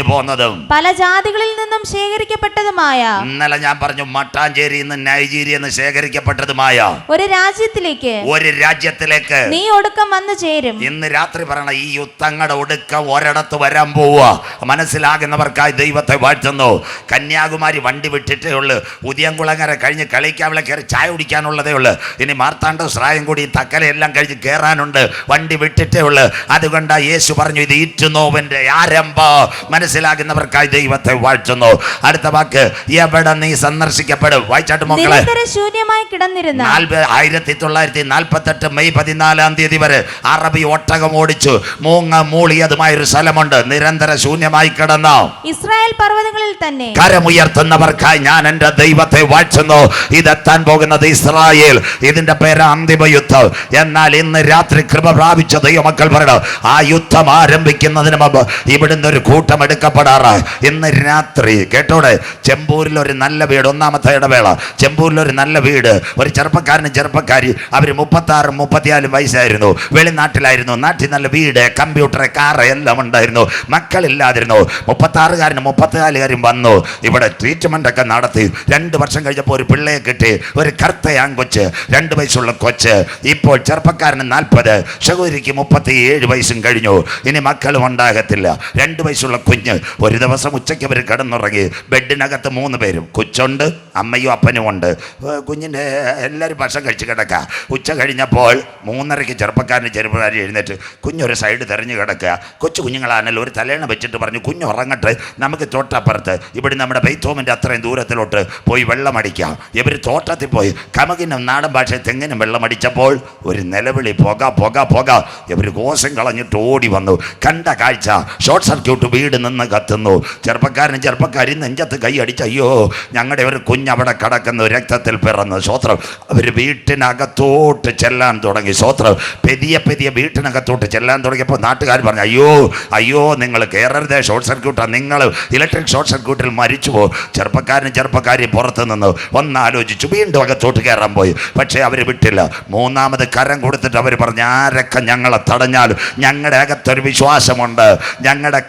പോകുന്നതും പല ജാതികളിൽ നിന്നും ശേഖരിക്കപ്പെട്ടതുമായ, ഇന്നലെ ഞാൻ പറഞ്ഞു മട്ടാഞ്ചേരിയിൽ നിന്ന് നൈജീരിയയിൽ നിന്ന് ശേഖരിക്കപ്പെട്ടതുമായ ഒരു രാജ്യത്തിലേക്ക് നീ ഒടുക്കം വന്നു ചേരും. ഇന്ന് രാത്രി പറയണ ഈ യുദ്ധങ്ങളുടെ ഒടുക്കം ഒരിടത്ത് വരാൻ പോവുക. മനസ്സിലാകുന്നവർക്കായി ദൈവത്തെ വാഴ്ത്തുന്നു. കന്യാകുമാരി വണ്ടി വിട്ടിട്ടേ ഉള്ളു. ഉദയംകുളങ്ങര കഴിഞ്ഞ് കളിക്കാവിളെ കയറി ചായ കുടിക്കാനുള്ളതേ ഉള്ളു. ഇനി മാർത്താണ്ഡം സ്രായംകൂടി തക്കലയെല്ലാം കഴിഞ്ഞ് കയറാനുണ്ട്. വണ്ടി വിട്ടിട്ടേ ഉള്ളു. അതുകൊണ്ട് യേശു പറഞ്ഞു, ഇത് ഈറ്റുനോവിന്റെ ആരംഭം. മനസ്സിലാകുന്നവർക്കായി ദൈവത്തെ വാഴ്ത്തുന്നു. അടുത്ത വാക്ക്, എവിടെ നീ സന്ദർശിക്കപ്പെടും. വായിച്ചാട്ട് മക്കളെ. ശൂന്യമായി കിടന്നിരുന്ന 1948 മെയ് 14 വരെ അറബി ഒട്ടകം ഓടിച്ചു മൂളിയതുമായൊരു സ്ഥലമുണ്ട്. നിരന്തര ശൂന്യമായി കിടന്ന ഇസ്രായേൽ പർവ്വതങ്ങളിൽ തന്നെ കരമുയർത്തുന്നവർക്കായി ഞാൻ എൻ്റെ ദൈവത്തെ വാഴ്ത്തുന്നു. ഇതെത്താൻ പോകുന്നത് ഇസ്രായേൽ. ഇതിന്റെ പേര് അന്തിമ യുദ്ധം. എന്നാൽ ഇന്ന് രാത്രി കൃപ പ്രാപിച്ച ദൈവമക്കൾ പറയണം, ആ യുദ്ധം ആരംഭിക്കുന്നതിന് മുമ്പ് ഇവിടുന്ന് ഒരു കൂട്ടം എടുക്കപ്പെടാറായി. ഇന്ന് രാത്രി കേട്ടോടെ, ചെമ്പൂരിൽ ഒരു നല്ല വീട്, ഒന്നാമത്തെ ഇടവേള, ചെമ്പൂരിൽ ഒരു നല്ല വീട്, ഒരു ചെറുപ്പക്കാരി, അവർ 36-34 വയസ്സായിരുന്നു, വെളിനാട്ടിലായിരുന്നു. നാട്ടിൽ നല്ല വീട്, കമ്പ്യൂട്ടർ, കാറ് എല്ലാം ഉണ്ടായിരുന്നു. മക്കളില്ലാതിരുന്നു. 36-കാരനും 34-കാരും വന്നു. ഇവിടെ ട്രീറ്റ്മെന്റ് ഒക്കെ നടത്തി. 2 വർഷം കഴിഞ്ഞപ്പോൾ ഒരു പിള്ളയെ കിട്ടി, ഒരു കർത്തയാൻ കൊച്ച്, 2 വയസ്സുള്ള കൊച്ച്. ഇപ്പോൾ ചെറുപ്പക്കാരന് 40, ശകുരിക്ക് 37 വയസ്സും കഴിഞ്ഞു. ഇനി മക്കളും ഉണ്ടാകത്തില്ല. 2 വയസ്സുള്ള കുഞ്ഞ്. ഒരു ദിവസം ഉച്ചയ്ക്ക് അവർ കിടന്നുറങ്ങി. ബെഡിനകത്ത് 3 പേരും, കൊച്ചുണ്ട്, അമ്മയും അപ്പനും ഉണ്ട്. കുഞ്ഞിൻ്റെ എല്ലാവരും ഭക്ഷണം കഴിച്ച് കിടക്കുക. ഉച്ച കഴിഞ്ഞപ്പോൾ 3:30 ചെറുപ്പക്കാരി എഴുന്നേറ്റ് കുഞ്ഞൊരു സൈഡ് തെരഞ്ഞു കിടക്കുക. കൊച്ചു കുഞ്ഞുങ്ങളാണല്ലോ. ഒരു തലേണ വെച്ചിട്ട് പറഞ്ഞു, കുഞ്ഞ് ഉറങ്ങട്ടെ, നമുക്ക് തൊട്ടപ്പുറത്ത് ഇവിടെ നമ്മുടെ ബെയ്ത്തോമിൻ്റെ അത്രയും ദൂരത്തിലോട്ട് പോയി വെള്ളമടിക്കാം. ഇവർ തോട്ടത്തിൽ പോയി കമകിനും നാടൻ ഭാഷയിൽ തെങ്ങിനും വെള്ളമടിച്ചപ്പോൾ ഒരു നിലവിളി, പുക. ഇവർ കോശം കളഞ്ഞിട്ട് ഓടി വന്നു. കണ്ട കാഴ്ച, ഷോർട്ട് സർക്യൂട്ട്, വീട് നിന്ന് കത്തുന്നു. ചെറുപ്പക്കാരി നെഞ്ചത്ത് കൈ അടിച്ച്, അയ്യോ ഞങ്ങളുടെ ഒരു കുഞ്ഞവിടെ കിടക്കുന്നു, രക്തത്തിൽ പിറന്നു. സ്വത്രം. അവർ വീട്ടിനകത്തോട്ട് ചെല്ലാൻ തുടങ്ങി. സ്വത്രം. പെതിയ വീട്ടിനകത്തോട്ട് ചെല്ലാൻ തുടങ്ങിയപ്പോൾ നാട്ടുകാർ പറഞ്ഞു, അയ്യോ നിങ്ങൾ കയറരുതേ, ഷോർട്ട് സർക്യൂട്ടാണ്, നിങ്ങൾ ഇലക്ട്രിക് ഷോർട്ട് സർക്യൂട്ടിൽ മരിച്ചു പോകും. ചെറുപ്പക്കാരി പുറത്ത് നിന്ന് ഒന്നാലോചിച്ചു, വീണ്ടും അകത്തോട്ട് കയറാൻ പോയി. പക്ഷേ അവർ വിട്ടില്ല. 3ാമത് കരം കൊടുത്തിട്ട് അവർ പറഞ്ഞു, ആരൊക്കെ ഞങ്ങളെ തടഞ്ഞാലും ഞങ്ങളുടെ അകത്തൊരു വിശ്വാസമുണ്ട്, ഞങ്ങളുടെ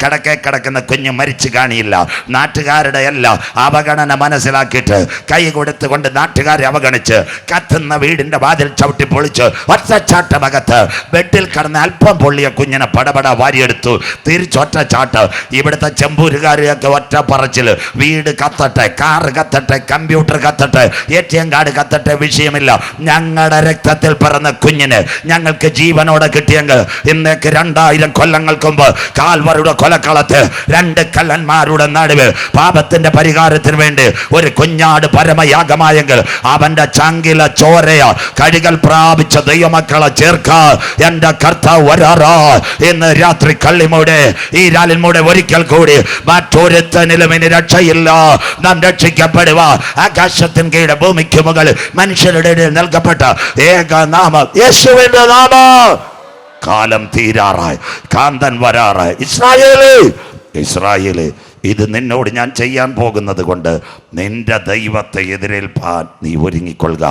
കിടക്കുന്ന കുഞ്ഞ് മരിച്ചു കാണിയില്ല. നാട്ടുകാരുടെ എല്ലാം അവഗണന മനസ്സിലാക്കിയിട്ട് കൈ കൊടുത്തുകൊണ്ട് നാട്ടുകാരെ അവഗണിച്ച് കത്തുന്ന വീടിന്റെ വാതിൽ ചവിട്ടി പൊളിച്ച് ഒറ്റച്ചാട്ടമകത്ത് ബെഡിൽ കടന്ന് അല്പം പൊള്ളിയ കുഞ്ഞിനെ പടപട വാരിയെടുത്തു. തിരിച്ചൊറ്റച്ചാട്ട്. ഇവിടുത്തെ ചെമ്പൂരുകാരെയൊക്കെ ഒറ്റ പറച്ചിൽ. വീട് കത്തട്ടെ, കാറ് കത്തട്ടെ, കമ്പ്യൂട്ടർ കത്തട്ടെ, ATM കാർഡ് കത്തട്ടെ, വിഷയമില്ല. ഞങ്ങളുടെ രക്തത്തിൽ പിറന്ന കുഞ്ഞിന് കുഞ്ഞ് ഞങ്ങൾക്ക് ജീവനോടെ കിട്ടിയെങ്കിൽ ഇന്നേക്ക് 2000 കൊല്ലങ്ങൾക്ക് മുമ്പ് കാൽവറിയുടെ കൊലക്കളത്ത് 2 കള്ളന്മാരുടെ നടുവ് പാപത്തിന്റെ പരിഹാരത്തിന് വേണ്ടി ഒരു കുഞ്ഞാട് പരമയാഗമായെങ്കിൽ അവന്റെ ചങ്കിലെ ചോരയ കഴുകൽ പ്രാപിച്ച ദൈവമക്കളെ ചേർക്കാൻ എന്റെ കർത്താവ് വരാറാ. ഇന്ന് രാത്രി കള്ളിമൂടെ ഈ രാലിന്മൂടെ ഒരിക്കൽ കൂടി മറ്റൊരുത്തനിലും ഇനി രക്ഷയില്ല. നാം രക്ഷിക്കപ്പെടുക ആകാശത്തിന് കീഴ് ഭൂമിക്ക് മുകളിൽ മനുഷ്യരുടെ ഇടയിൽ നൽകപ്പെട്ട ഏക നാമം യേശുവിന്റെ നാമം. കാലം തീരാറായി, കാന്തൻ വരാറായി. ഇസ്രായേലേ, ഇത് നിന്നോട് ഞാൻ ചെയ്യാൻ പോകുന്നത് കൊണ്ട് നിന്റെ ദൈവത്തെ എതിരേൽപ്പാൻ നീ ഒരുങ്ങിക്കൊള്ളുക.